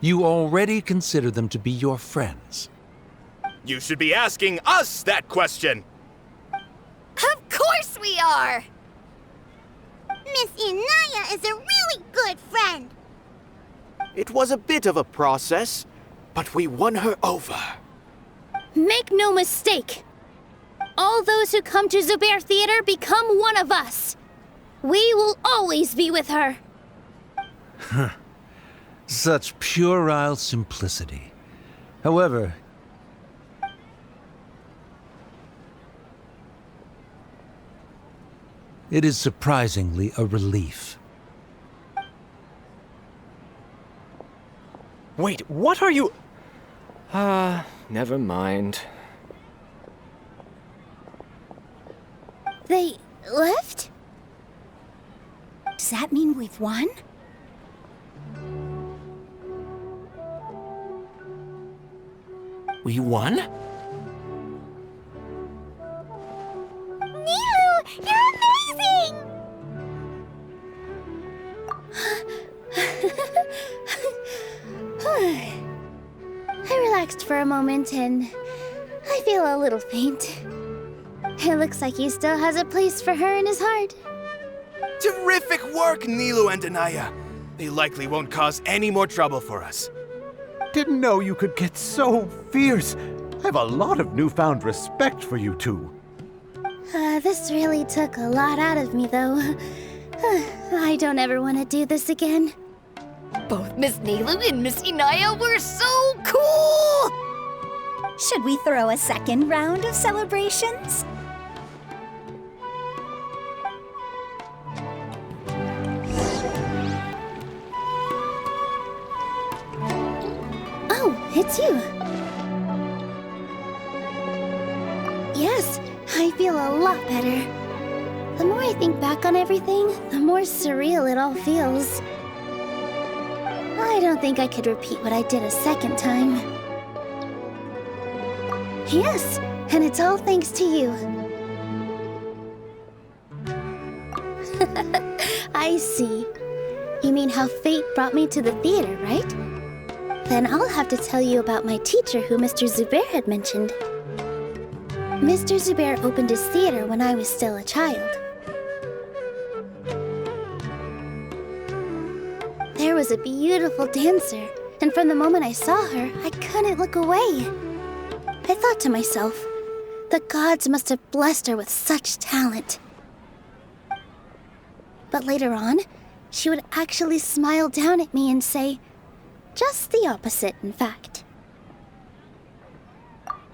You already consider them to be your friends. You should be asking us that question. Of course we are! Miss Inaya is a really good friend. It was a bit of a process, but we won her over. Make no mistake. All those who come to Zubair Theater become one of us. We will always be with her. Such puerile simplicity. However, it is surprisingly a relief. Wait, what are you... never mind. They left? Does that mean we've won? We won? Nilou, you're amazing! I relaxed for a moment and I feel a little faint. It looks like he still has a place for her in his heart. Terrific work, Nilou and Anaya. They likely won't cause any more trouble for us. Didn't know you could get so fierce. I have a lot of newfound respect for you two. This really took a lot out of me, though. I don't ever want to do this again. Both Miss Nilou and Miss Inaya were so cool! Should we throw a second round of celebrations? Oh, it's you. Yes, I feel a lot better. The more I think back on everything, the more surreal it all feels. I don't think I could repeat what I did a second time. Yes, and it's all thanks to you. I see. You mean how fate brought me to the theater, right? Then I'll have to tell you about my teacher who Mr. Zubair had mentioned. Mr. Zubair opened his theater when I was still a child. There was a beautiful dancer, and from the moment I saw her, I couldn't look away. I thought to myself, the gods must have blessed her with such talent. But later on, she would actually smile down at me and say, just the opposite, in fact.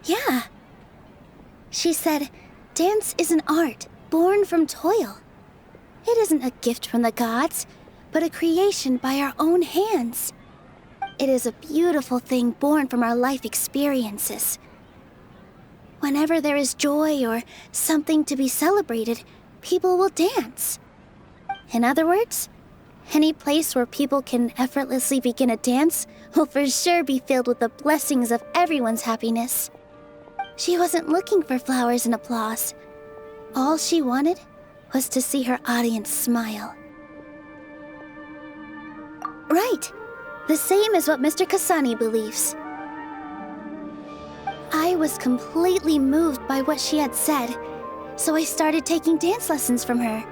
Yeah. She said, dance is an art born from toil. It isn't a gift from the gods, but a creation by our own hands. It is a beautiful thing born from our life experiences. Whenever there is joy or something to be celebrated, people will dance. In other words, any place where people can effortlessly begin a dance will for sure be filled with the blessings of everyone's happiness. She wasn't looking for flowers and applause. All she wanted was to see her audience smile. Right. The same as what Mr. Kasani believes. I was completely moved by what she had said, so I started taking dance lessons from her.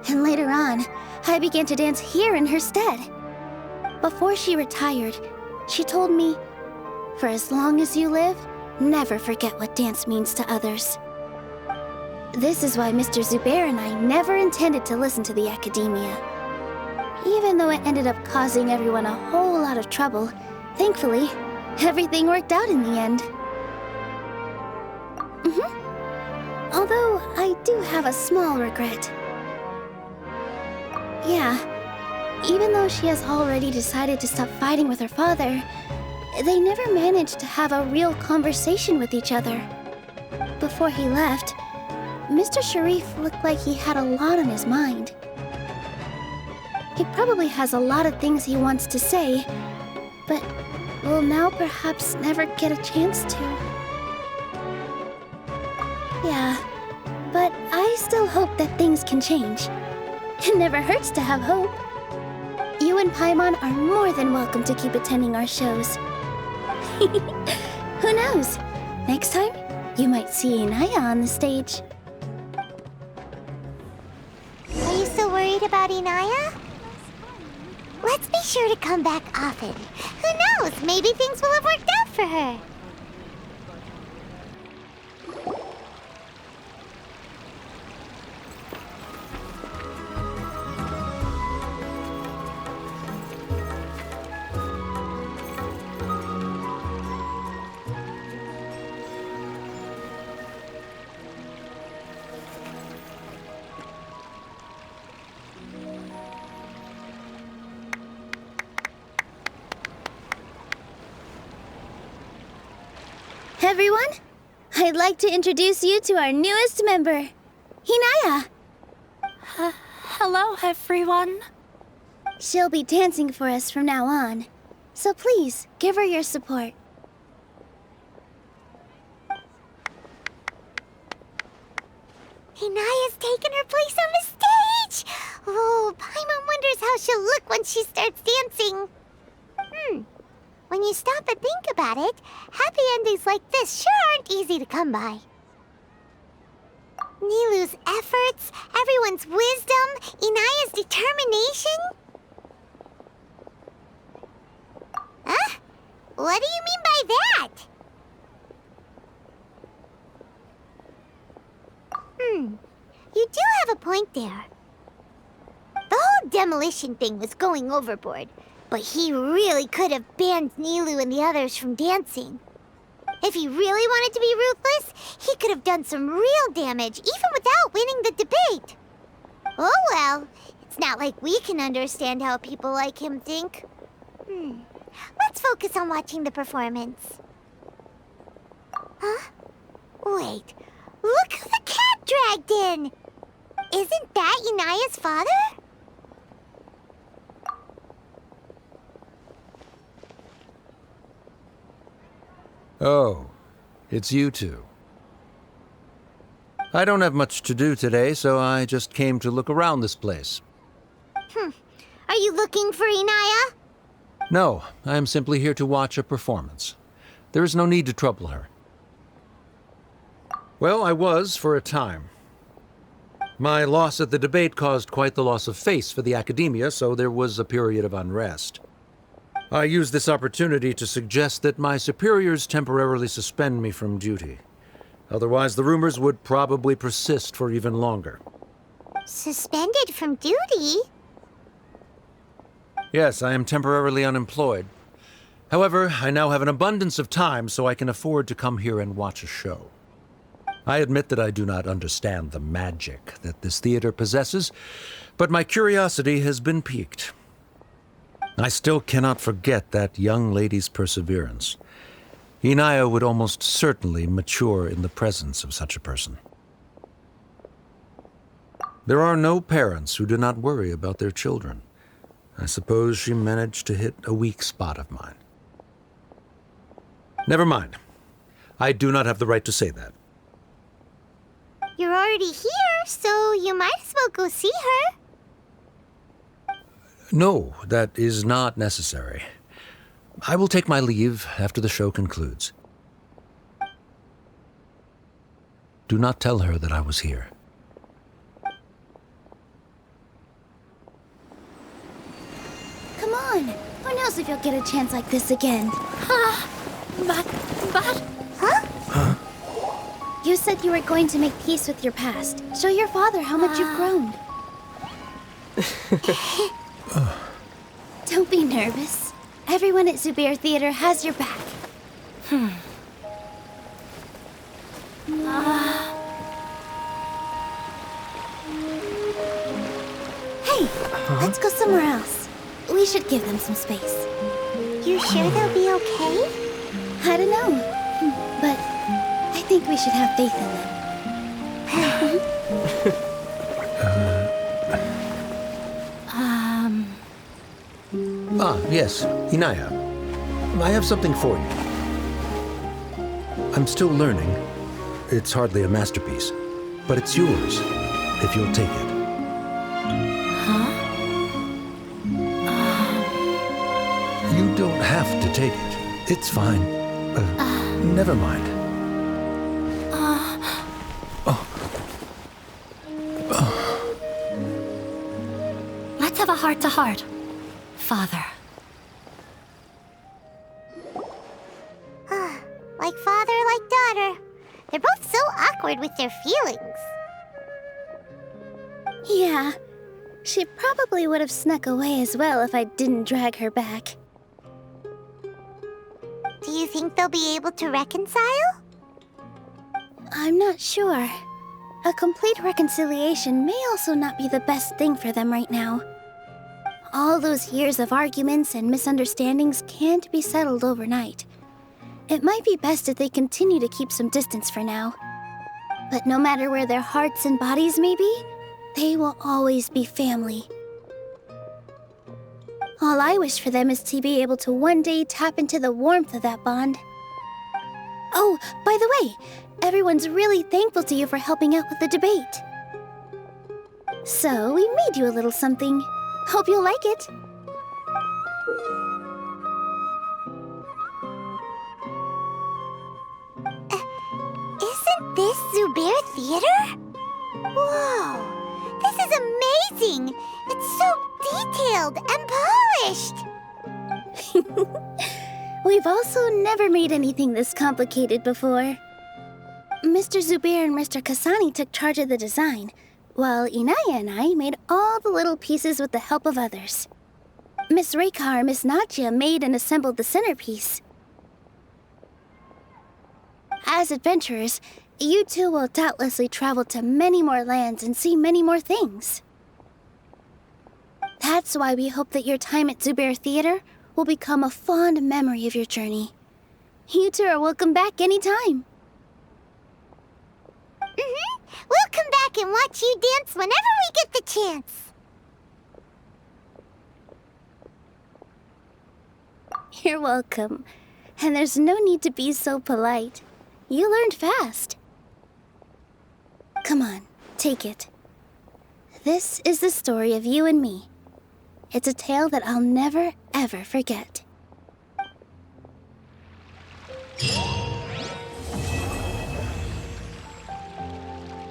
And later on, I began to dance here in her stead. Before she retired, she told me, for as long as you live, never forget what dance means to others. This is why Mr. Zubair and I never intended to listen to the academia. Even though it ended up causing everyone a whole lot of trouble, thankfully, everything worked out in the end. Although, I do have a small regret. Yeah, even though she has already decided to stop fighting with her father, they never managed to have a real conversation with each other. Before he left, Mr. Sharif looked like he had a lot on his mind. He probably has a lot of things he wants to say, but will now perhaps never get a chance to. Yeah, but I still hope that things can change. It never hurts to have hope. You and Paimon are more than welcome to keep attending our shows. Who knows? Next time, you might see Inaya on the stage. Are you still worried about Inaya? Let's be sure to come back often. Who knows? Maybe things will have worked out for her. Everyone, I'd like to introduce you to our newest member, Hinaya. Hello, everyone. She'll be dancing for us from now on, so please give her your support. Hinaya's taken her place on the stage! Oh, Paimon wonders how she'll look when she starts dancing. When you stop and think about it, happy endings like this sure aren't easy to come by. Nilu's efforts, everyone's wisdom, Inaya's determination. Huh? What do you mean by that? You do have a point there. The whole demolition thing was going overboard, but he really could have banned Nilu and the others from dancing. If he really wanted to be ruthless, he could have done some real damage, even without winning the debate. Oh well, it's not like we can understand how people like him think. Let's focus on watching the performance. Huh? Wait, look who the cat dragged in! Isn't that Inaya's father? Oh, it's you two. I don't have much to do today, so I just came to look around this place. Are you looking for Inaya? No, I am simply here to watch a performance. There is no need to trouble her. Well, I was for a time. My loss at the debate caused quite the loss of face for the academia, so there was a period of unrest. I used this opportunity to suggest that my superiors temporarily suspend me from duty. Otherwise, the rumors would probably persist for even longer. Suspended from duty? Yes, I am temporarily unemployed. However, I now have an abundance of time, so I can afford to come here and watch a show. I admit that I do not understand the magic that this theater possesses, but my curiosity has been piqued. I still cannot forget that young lady's perseverance. Inaya would almost certainly mature in the presence of such a person. There are no parents who do not worry about their children. I suppose she managed to hit a weak spot of mine. Never mind. I do not have the right to say that. You're already here, so you might as well go see her. No, that is not necessary. I will take my leave after the show concludes. Do not tell her that I was here. Come on. Who knows if you'll get a chance like this again? But... Huh? You said you were going to make peace with your past. Show your father how much you've grown. Don't be nervous. Everyone at Zubair Theater has your back. Hey, let's go somewhere else. We should give them some space. You sure they'll be okay? I don't know, but I think we should have faith in them. Yes, Inaya. I have something for you. I'm still learning. It's hardly a masterpiece, but it's yours, if you'll take it. You don't have to take it. It's fine. Never mind. Let's have a heart-to-heart, Father. Like father, like daughter. They're both so awkward with their feelings. Yeah, she probably would have snuck away as well if I didn't drag her back. Do you think they'll be able to reconcile? I'm not sure. A complete reconciliation may also not be the best thing for them right now. All those years of arguments and misunderstandings can't be settled overnight. It might be best if they continue to keep some distance for now. But no matter where their hearts and bodies may be, they will always be family. All I wish for them is to be able to one day tap into the warmth of that bond. Oh, by the way, everyone's really thankful to you for helping out with the debate. So, we made you a little something. Hope you'll like it. Isn't this Zubair Theater? Whoa, this is amazing! It's so detailed and polished! We've also never made anything this complicated before. Mr. Zubair and Mr. Kasani took charge of the design, while Inaya and I made all the little pieces with the help of others. Miss Rekha and Miss Nadia made and assembled the centerpiece. As adventurers, you two will doubtlessly travel to many more lands and see many more things. That's why we hope that your time at Zubair Theater will become a fond memory of your journey. You two are welcome back anytime. We'll come back and watch you dance whenever we get the chance. You're welcome. And there's no need to be so polite. You learned fast. Come on, take it. This is the story of you and me. It's a tale that I'll never, ever forget.